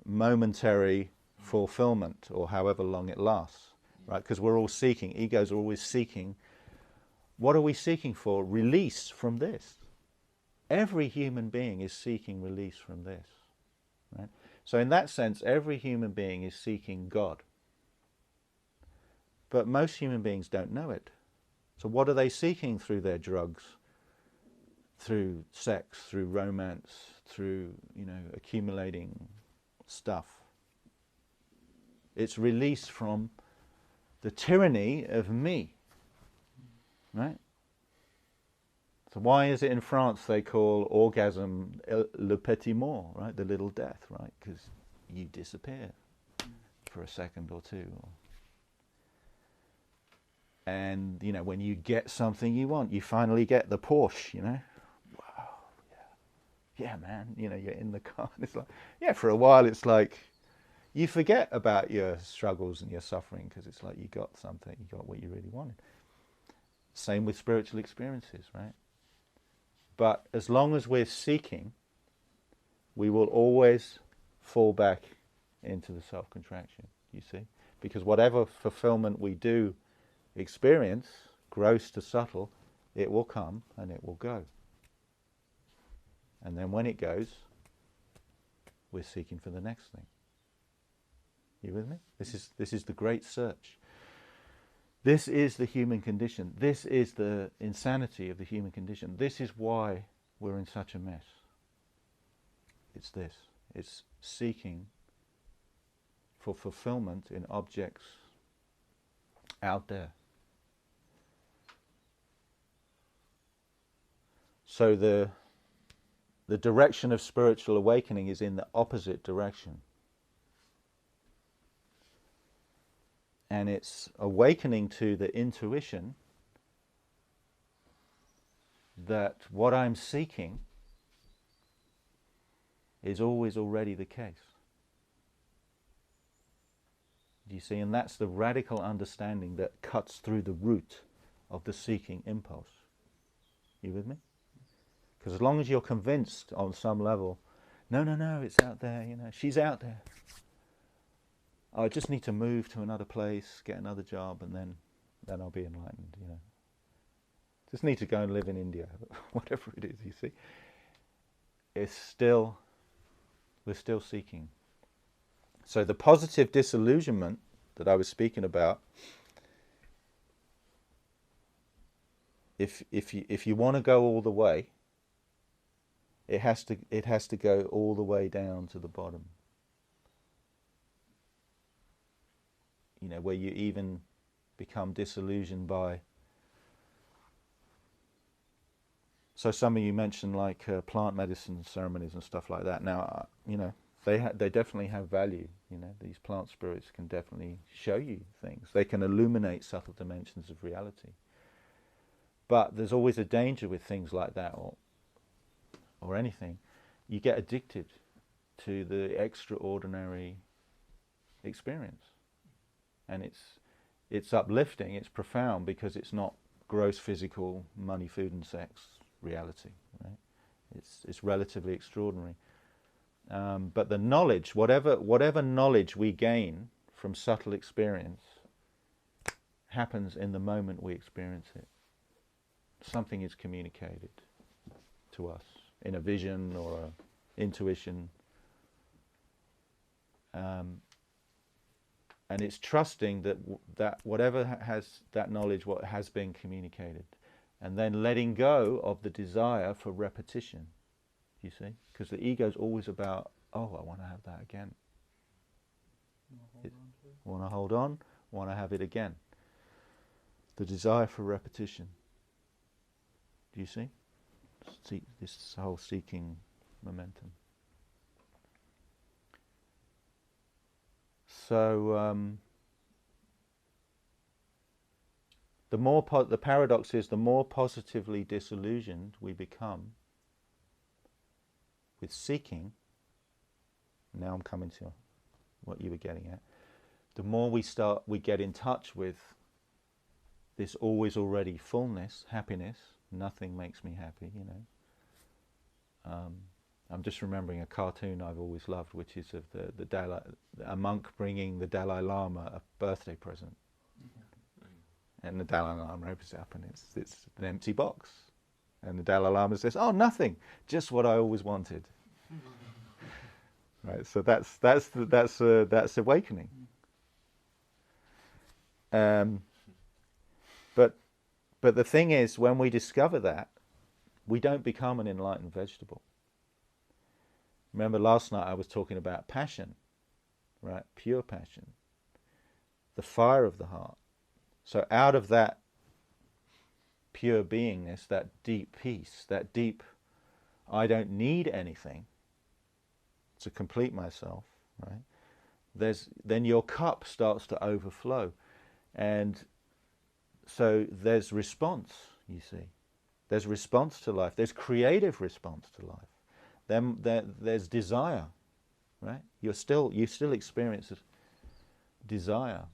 momentary fulfillment, or however long it lasts, right? Because we're all seeking. Egos are always seeking. What are we seeking for? Release from this. Every human being is seeking release from this, right? So in that sense, every human being is seeking God. But most human beings don't know it. So what are they seeking through their drugs, through sex, through romance, through, accumulating stuff? It's release from the tyranny of me, right? So why is it in France they call orgasm le petit mort, right? The little death, right? Because you disappear for a second or two. And, when you get something you want, you finally get the Porsche, Wow, yeah, man, you're in the car. And it's like, for a while it's like, you forget about your struggles and your suffering because it's like you got something, you got what you really wanted. Same with spiritual experiences, right? But as long as we're seeking, we will always fall back into the self-contraction, you see? Because whatever fulfillment we do experience, gross to subtle, it will come and it will go. And then when it goes, we're seeking for the next thing. You with me? This is the great search. This is the human condition. This is the insanity of the human condition. This is why we're in such a mess. It's this. It's seeking for fulfillment in objects out there. So the direction of spiritual awakening is in the opposite direction. And it's awakening to the intuition that what I'm seeking is always already the case. Do you see? And that's the radical understanding that cuts through the root of the seeking impulse. You with me? Because as long as you're convinced on some level, no, it's out there, she's out there. I just need to move to another place, get another job, and then I'll be enlightened, Just need to go and live in India, whatever it is, you see. We're still seeking. So the positive disillusionment that I was speaking about, if you want to go all the way, it has to go all the way down to the bottom. Where you even become disillusioned by. So some of you mentioned like plant medicine ceremonies and stuff like that. Now, they definitely have value. These plant spirits can definitely show you things. They can illuminate subtle dimensions of reality. But there's always a danger with things like that, or anything. You get addicted to the extraordinary experience. And it's uplifting, it's profound, because it's not gross physical money, food and sex reality, right? It's relatively extraordinary. But the knowledge, whatever knowledge we gain from subtle experience, happens in the moment we experience it. Something is communicated to us in a vision or intuition, and it's trusting that that whatever has that knowledge, what has been communicated, and then letting go of the desire for repetition. You see, because the ego is always about, oh, I want to have that again. Want to hold on, want to have it again. The desire for repetition. Do you see? This whole seeking momentum. So the paradox is, the more positively disillusioned we become with seeking. Now I'm coming to what you were getting at. The more we get in touch with this always already fullness, happiness. Nothing makes me happy, you know. I'm just remembering a cartoon I've always loved, which is of a monk bringing the Dalai Lama a birthday present, and the Dalai Lama opens it up, and it's an empty box, and the Dalai Lama says, "Oh, nothing, just what I always wanted." Right. So that's awakening. But the thing is, when we discover that, we don't become an enlightened vegetable. Remember last night I was talking about passion, right? Pure passion. The fire of the heart. So out of that pure beingness, that deep peace, that deep, I don't need anything to complete myself, right? Then your cup starts to overflow. And so there's response, you see. There's response to life. There's creative response to life. Then there's desire, right? You still experience desire.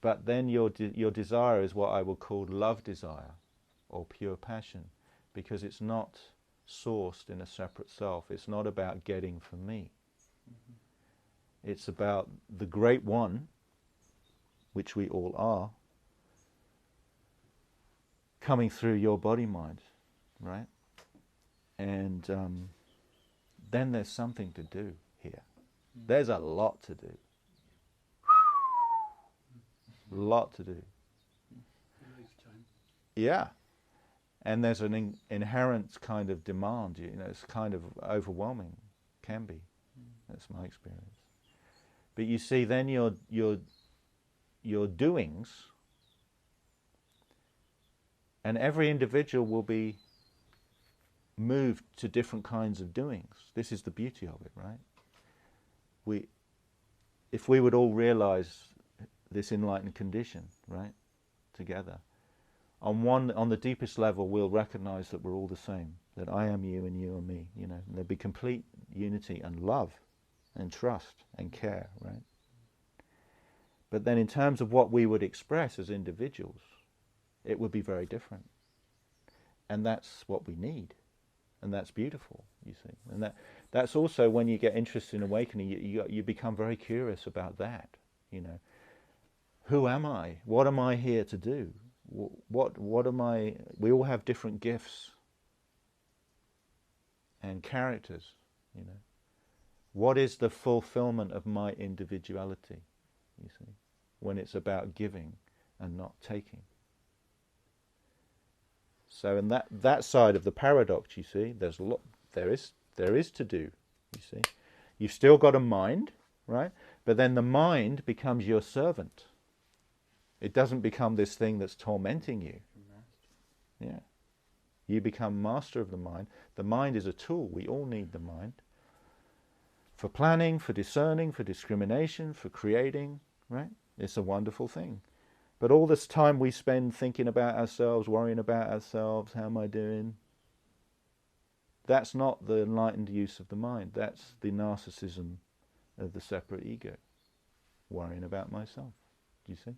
But then your desire is what I would call love desire, or pure passion, because it's not sourced in a separate self. It's not about getting from me. Mm-hmm. It's about the Great One, which we all are, coming through your body-mind, right? And then there's something to do here. There's a lot to do. Lot to do. Yeah. And there's an inherent kind of demand, you know, it's kind of overwhelming, can be. That's my experience. But you see, then your doings, and every individual will be moved to different kinds of doings. This is the beauty of it, right? If we would all realize this enlightened condition, right, together, on the deepest level, we'll recognize that we're all the same, that I am you and you are me, you know, and there'll be complete unity and love and trust and care, right? But then in terms of what we would express as individuals, it would be very different. And that's what we need. And that's beautiful, you see. And that's also when you get interested in awakening, you become very curious about that, you know. Who am I? What am I here to do? What am I? We all have different gifts and characters, you know. What is the fulfillment of my individuality, you see, when it's about giving and not taking? So in that side of the paradox, you see, there is to do, you see. You've still got a mind, right? But then the mind becomes your servant. It doesn't become this thing that's tormenting you. Yeah. You become master of the mind. The mind is a tool. We all need the mind. For planning, for discerning, for discrimination, for creating, right? It's a wonderful thing. But all this time we spend thinking about ourselves, worrying about ourselves, how am I doing? That's not the enlightened use of the mind. That's the narcissism of the separate ego, worrying about myself. Do you see?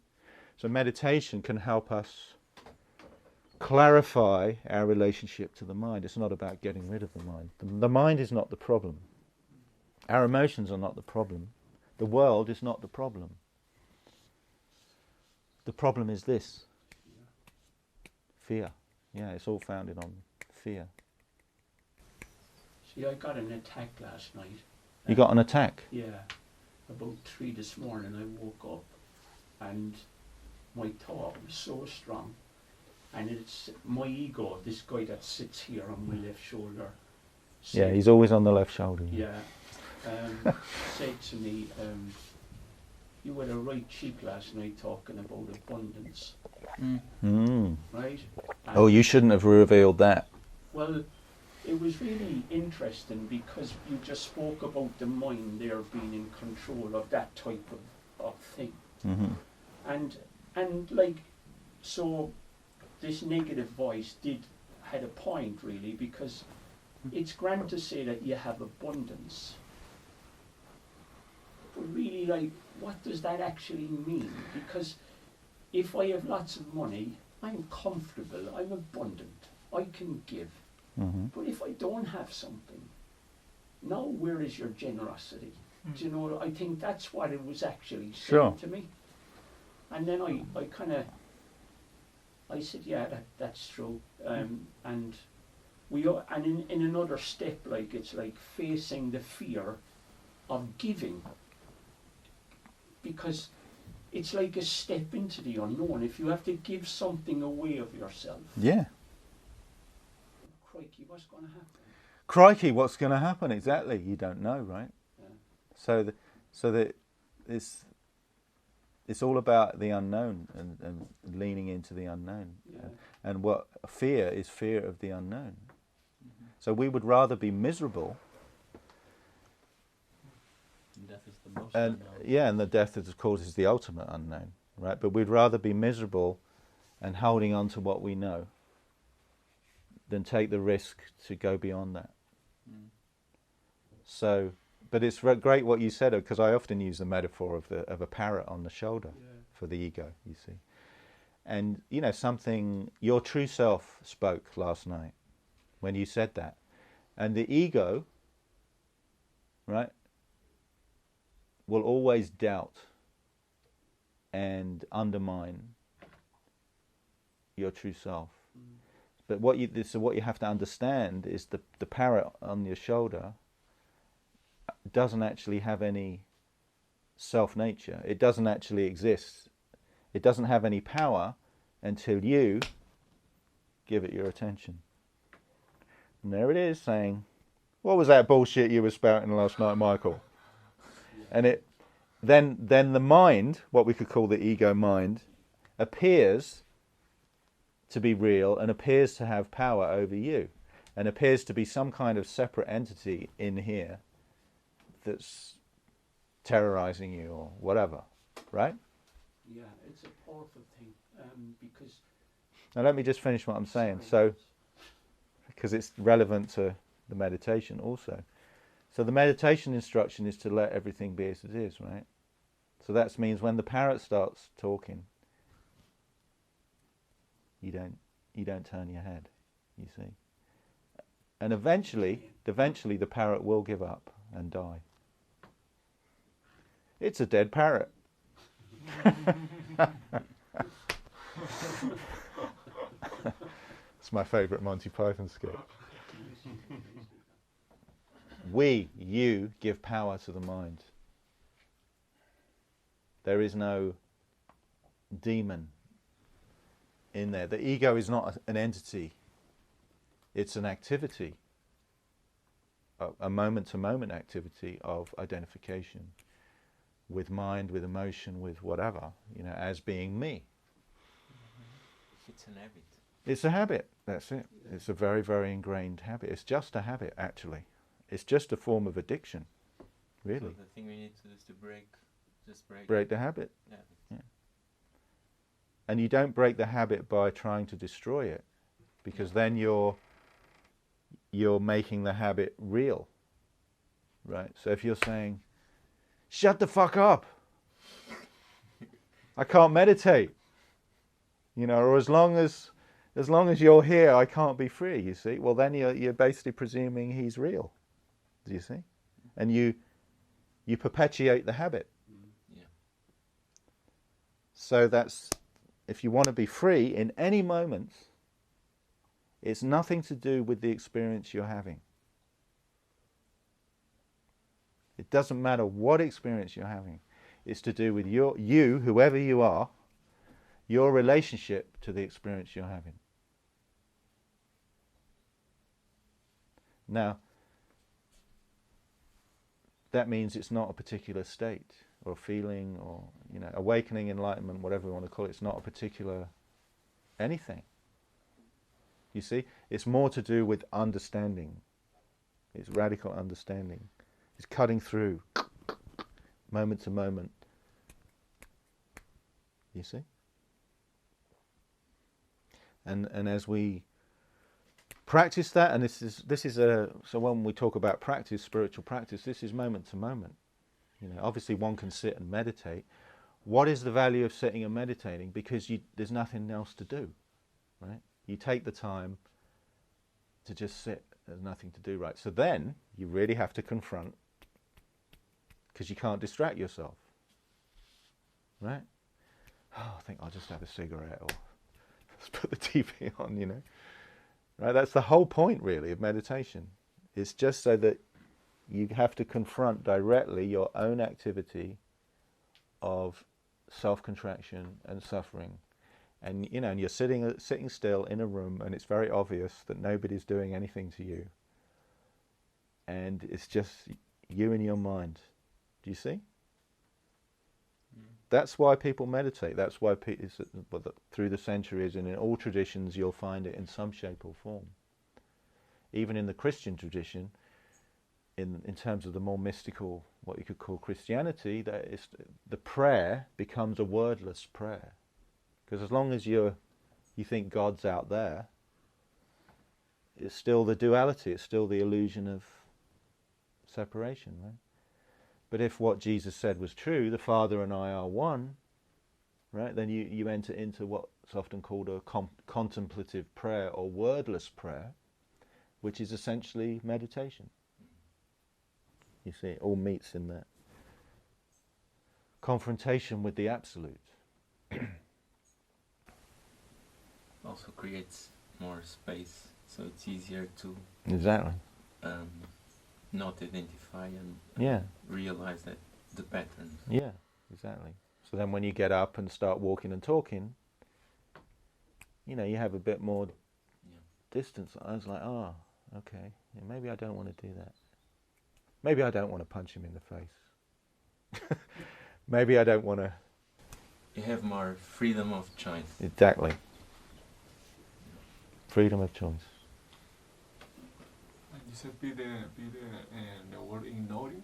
So meditation can help us clarify our relationship to the mind. It's not about getting rid of the mind. The mind is not the problem. Our emotions are not the problem. The world is not the problem. The problem is this. Fear. Yeah, it's all founded on fear. See, I got an attack last night. You got an attack? Yeah. About 3 this morning I woke up and my thought was so strong. And it's my ego, this guy that sits here on my left shoulder. Yeah, he's always on the left shoulder. Yeah. Said to me, you had a right cheek last night talking about abundance. Right? Oh, you shouldn't have revealed that. Well, it was really interesting because you just spoke about the mind there being in control of that type of thing. And like, so this negative voice had a point really, because it's grand to say that you have abundance. But really, like, what does that actually mean? Because if I have lots of money, I'm comfortable, I'm abundant, I can give. But if I don't have something, now where is your generosity? Do you know, I think that's what it was actually saying to me. And then I kind of, I said, yeah, that's true. And in another step, like, it's like facing the fear of giving. Because it's like a step into the unknown. If you have to give something away of yourself. Yeah. Crikey, what's going to happen? Crikey, what's going to happen? Exactly. You don't know, right? Yeah. So it's all about the unknown and leaning into the unknown. Yeah. And what fear is fear of the unknown. So we would rather be miserable. Death is the most and unknown. Yeah, and the death, of course, is the ultimate unknown, right? But we'd rather be miserable and holding on to what we know than take the risk to go beyond that. So, but it's great what you said, because I often use the metaphor of a parrot on the shoulder for the ego, you see. And, you know, something, your true self spoke last night when you said that. And the ego, right, will always doubt and undermine your true self. But what you have to understand is the parrot on your shoulder doesn't actually have any self-nature. It doesn't actually exist. It doesn't have any power until you give it your attention. And there it is saying, what was that bullshit you were spouting last night, Michael? And then the mind, what we could call the ego mind, appears to be real and appears to have power over you and appears to be some kind of separate entity in here that's terrorizing you or whatever, right? Yeah, it's a powerful thing, because... Now let me just finish what I'm saying, so because it's relevant to the meditation also. So the meditation instruction is to let everything be as it is, right? So that means when the parrot starts talking, you don't turn your head, you see. And eventually the parrot will give up and die. It's a dead parrot. It's my favourite Monty Python skit. You give power to the mind. There is no demon in there. The ego is not an entity. It's an activity, a moment-to-moment activity of identification with mind, with emotion, with whatever, you know, as being me. It's an habit. It's a habit, that's it. It's a very, very ingrained habit. It's just a habit, actually. It's just a form of addiction, really. So the thing we need to do is to break the habit. Yeah. Yeah. And you don't break the habit by trying to destroy it, because then you're making the habit real, right? So if you're saying, shut the fuck up, I can't meditate, you know, or as long as you're here, I can't be free, you see, well then you're basically presuming he's real, do you see? And you perpetuate the habit. Yeah. So that's, if you want to be free in any moment, it's nothing to do with the experience you're having. It doesn't matter what experience you're having. It's to do with you, whoever you are, your relationship to the experience you're having. Now, that means it's not a particular state or feeling or, awakening, enlightenment, whatever you want to call it. It's not a particular anything. You see? It's more to do with understanding. It's radical understanding. It's cutting through moment to moment. You see? And as we practice that, and so when we talk about practice, spiritual practice, this is moment to moment. Obviously one can sit and meditate. What is the value of sitting and meditating? Because there's nothing else to do, right? You take the time to just sit. There's nothing to do, right? So then you really have to confront, because you can't distract yourself, right? Oh, I think I'll just have a cigarette, or let's put the TV on, Right? That's the whole point, really, of meditation. It's just so that you have to confront directly your own activity of self-contraction and suffering. And, and you're sitting still in a room, and it's very obvious that nobody's doing anything to you. And it's just you and your mind. Do you see? That's why people meditate. That's why through the centuries and in all traditions you'll find it in some shape or form. Even in the Christian tradition, in terms of the more mystical, what you could call Christianity, the prayer becomes a wordless prayer. Because as long as you think God's out there, it's still the duality, it's still the illusion of separation, right? But if what Jesus said was true, the Father and I are one, right, then you enter into what's often called a contemplative prayer or wordless prayer, which is essentially meditation. You see, it all meets in that confrontation with the Absolute. Also creates more space, so it's easier to Exactly. not identify and realize that the patterns. Yeah, exactly. So then when you get up and start walking and talking, you have a bit more distance. I was like, okay, maybe I don't want to do that. Maybe I don't want to punch him in the face. Maybe I don't want to... You have more freedom of choice. Exactly. Freedom of choice. You said be the word ignoring.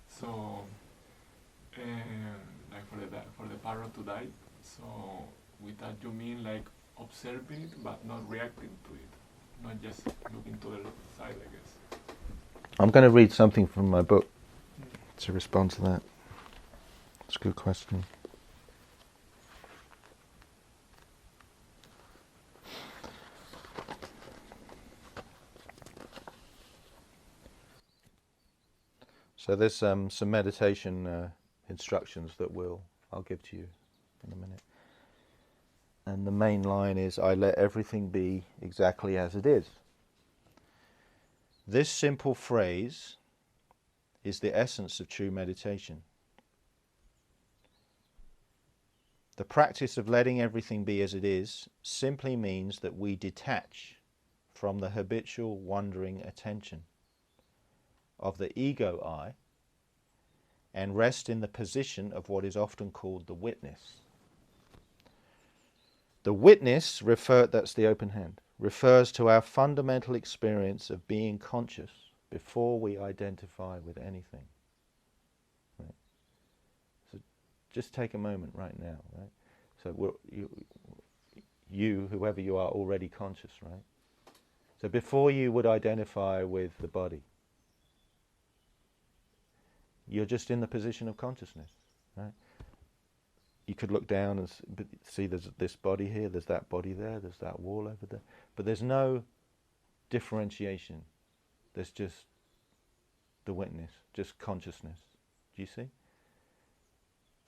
So, like for the parrot to die. So, with that you mean like observing it, but not reacting to it, not just looking to the side, I guess. I'm going to read something from my book to respond to that. It's a good question. So there's some meditation instructions that I'll give to you in a minute. And the main line is, I let everything be exactly as it is. This simple phrase is the essence of true meditation. The practice of letting everything be as it is simply means that we detach from the habitual wandering attention of the ego I and rest in the position of what is often called the witness. The witness, that's the open hand, refers to our fundamental experience of being conscious before we identify with anything. Right? So just take a moment right now, right? So you, whoever you are, already conscious, right? So before you would identify with the body, you're just in the position of consciousness, right? You could look down and see there's this body here, there's that body there, there's that wall over there. But there's no differentiation. There's just the witness, just consciousness. Do you see?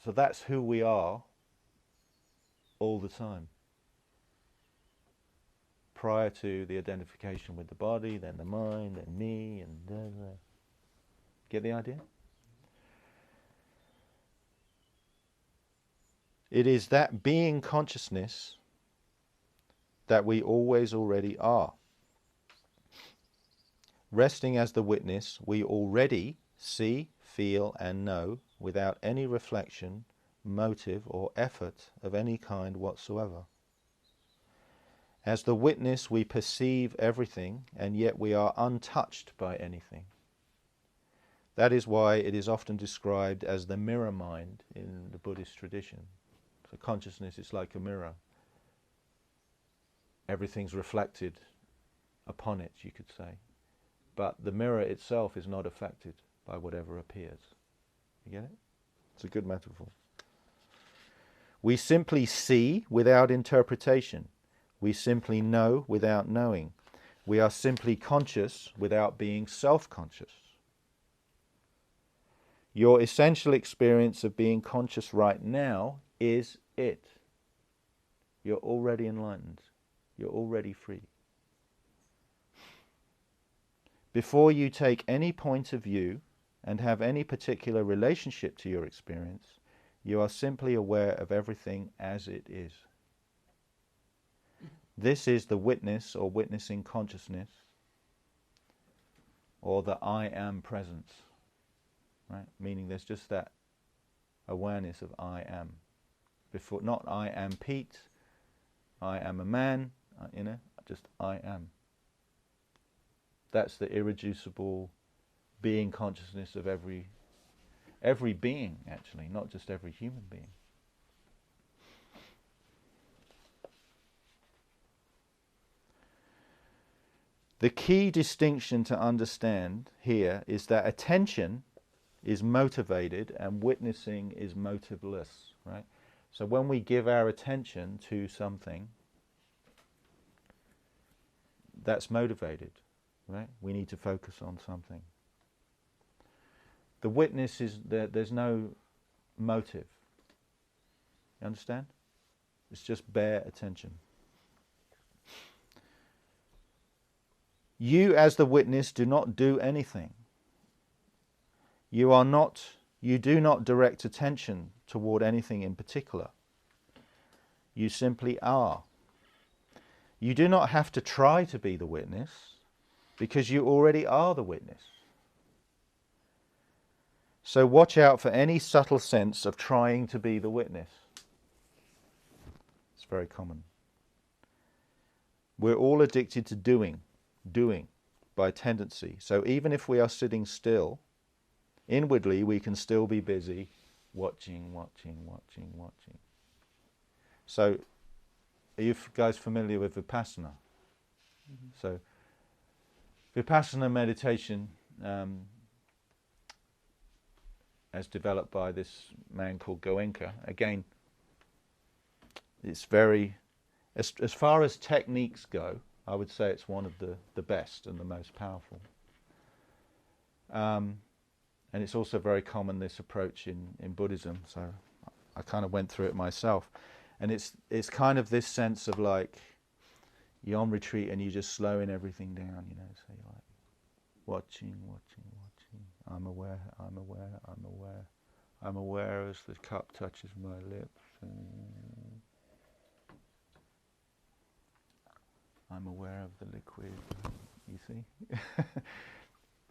So that's who we are all the time. Prior to the identification with the body, then the mind, then me, and da, da. Get the idea? It is that being consciousness that we always already are. Resting as the witness, we already see, feel and know without any reflection, motive or effort of any kind whatsoever. As the witness, we perceive everything, and yet we are untouched by anything. That is why it is often described as the mirror mind in the Buddhist tradition. So consciousness is like a mirror. Everything's reflected upon it, you could say. But the mirror itself is not affected by whatever appears. You get it? It's a good metaphor. We simply see without interpretation. We simply know without knowing. We are simply conscious without being self-conscious. Your essential experience of being conscious right now is it. You're already enlightened. You're already free. Before you take any point of view and have any particular relationship to your experience, you are simply aware of everything as it is. This is the witness or witnessing consciousness, or the I am presence, right? Meaning there's just that awareness of I am. Before, not I am Pete, I am a man, just I am. That's the irreducible being consciousness of every being, actually, not just every human being. The key distinction to understand here is that attention is motivated and witnessing is motiveless, right? So when we give our attention to something, that's motivated, right? We need to focus on something. The witness is that there's no motive. You understand? It's just bare attention. You as the witness do not do anything. You do not direct attention toward anything in particular. You simply are. You do not have to try to be the witness because you already are the witness. So watch out for any subtle sense of trying to be the witness. It's very common. We're all addicted to doing by tendency. So even if we are sitting still, inwardly we can still be busy watching. So are you guys familiar with Vipassana? Mm-hmm. So Vipassana meditation, as developed by this man called Goenka, again, it's very, as far as techniques go, I would say it's one of the best and the most powerful. And it's also very common, this approach in Buddhism, so I kind of went through it myself. And it's kind of this sense of like, you're on retreat and you're just slowing everything down, so you're like, watching. I'm aware as the cup touches my lips. I'm aware of the liquid, you see.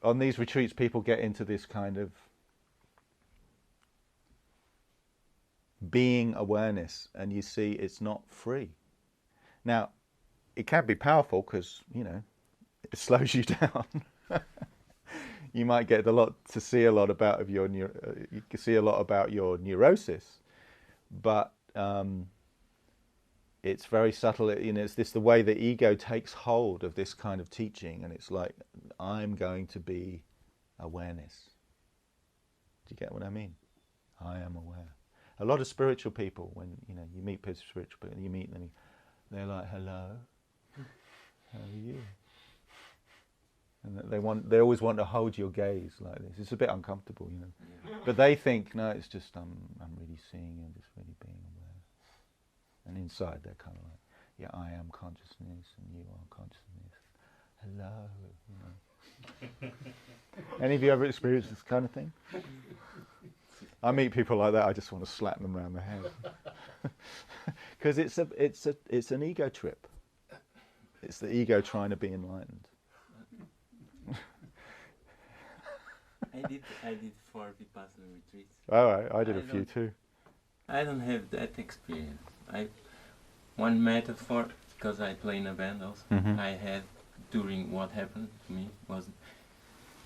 On these retreats, people get into this kind of being awareness, and you see it's not free. Now, it can be powerful because, it slows you down. You might get to see a lot about your you can see a lot about your neurosis, but it's very subtle. It's the way the ego takes hold of this kind of teaching, and it's like, I'm going to be awareness. Do you get what I mean? I am aware. A lot of spiritual people, when you meet spiritual people, you meet them, they're like, hello, how are you? And they always want to hold your gaze like this. It's a bit uncomfortable, But they think, no, it's just I'm really seeing and just really being aware. And inside they're kind of like, yeah, I am consciousness and you are consciousness. Hello, Any of you ever experienced this kind of thing? I meet people like that. I just want to slap them around the head because it's an ego trip. It's the ego trying to be enlightened. I did 4 Vipassana retreats. All right, I did a few too. I don't have that experience. One metaphor, because I play in a band also, I had during what happened to me was,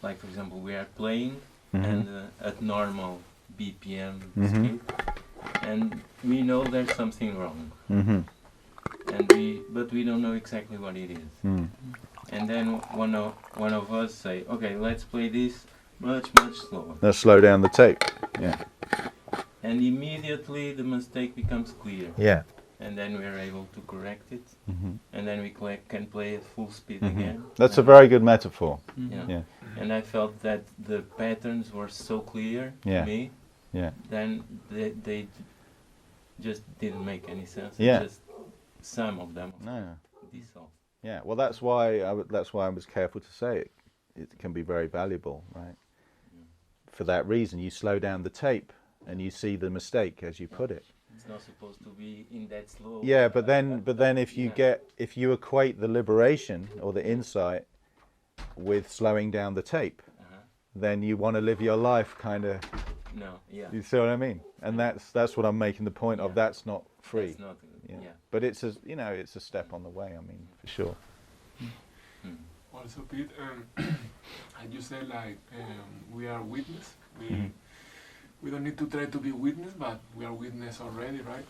like for example, we are playing and at normal BPM speed, and we know there's something wrong, but we don't know exactly what it is. And then one of us say, okay, let's play this much slower. Let's slow down the tape. Yeah. And immediately the mistake becomes clear. Yeah. And then we're able to correct it, and then we can play at full speed again. That's a very good metaphor. Yeah. And I felt that the patterns were so clear to me. Yeah. Then they just didn't make any sense. Yeah. Just some of them dissolved. Yeah. Well, that's why I was careful to say it. It can be very valuable, right? For that reason, you slow down the tape and you see the mistake, as you put it. It's not supposed to be in that slow. Yeah, but then if you equate the liberation or the insight with slowing down the tape, then you want to live your life kind of. No, yeah. You see what I mean? And that's what I'm making the point of. That's not free. That's not, But it's a step on the way. I mean, for sure. Also, Pete, you said like we are witness. We don't need to try to be witness, but we are witness already, right?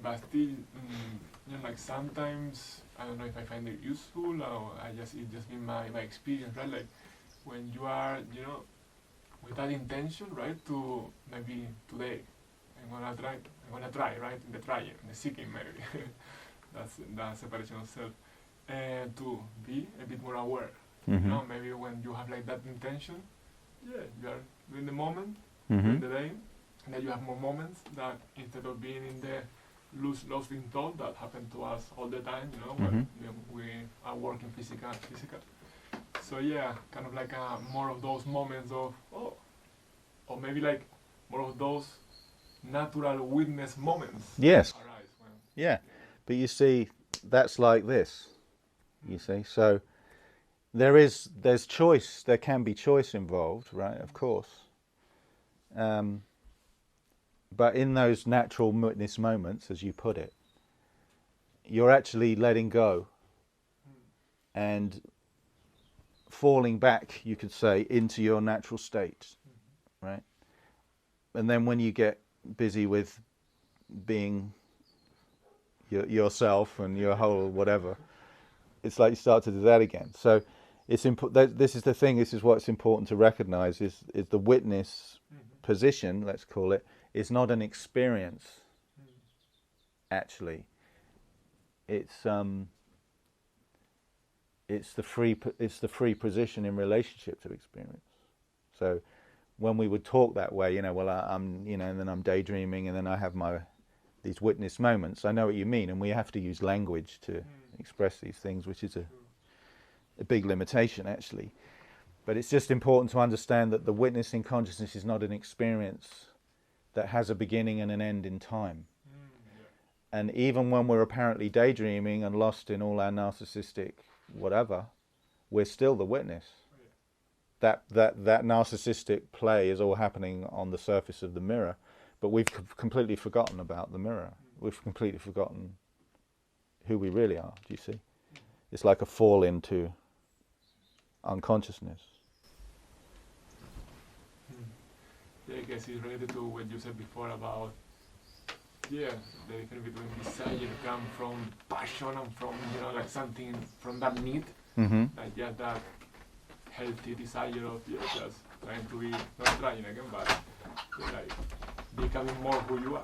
But still, like sometimes I don't know if I find it useful or it's just been my experience, right? Like when you are, with that intention, right? To maybe today, I'm gonna try, right? In the seeking maybe. that's separation of self. And to be a bit more aware. Maybe when you have like that intention, you are in the moment, in the day, and then you have more moments that instead of being in the lost in thought that happen to us all the time, when we are working physical. So kind of like more of those moments of or maybe like more of those natural witness moments. Yes. Arise when Yeah, but you see, that's like this. You see, so there's choice. There can be choice involved, right? Of course. But in those natural witness moments, as you put it, you're actually letting go and falling back, you could say, into your natural state, right? And then when you get busy with being yourself and your whole whatever, it's like you start to do that again. So it's this is the thing. This is what's important to recognize: is the witness position, let's call it, is not an experience. Actually, it's the free position in relationship to experience. So when we would talk that way, I'm and then I'm daydreaming, and then I have these witness moments. I know what you mean, and we have to use language to express these things, which is a big limitation actually. But it's just important to understand that the witnessing consciousness is not an experience that has a beginning and an end in time. And even when we're apparently daydreaming and lost in all our narcissistic whatever, we're still the witness. That narcissistic play is all happening on the surface of the mirror, but we've completely forgotten about the mirror. We've completely forgotten who we really are, do you see? It's like a fall into unconsciousness. I guess it's related to what you said before about the difference between desire come from passion and from like something from that need, like that healthy desire of just trying to be not trying again, but like becoming more who you are.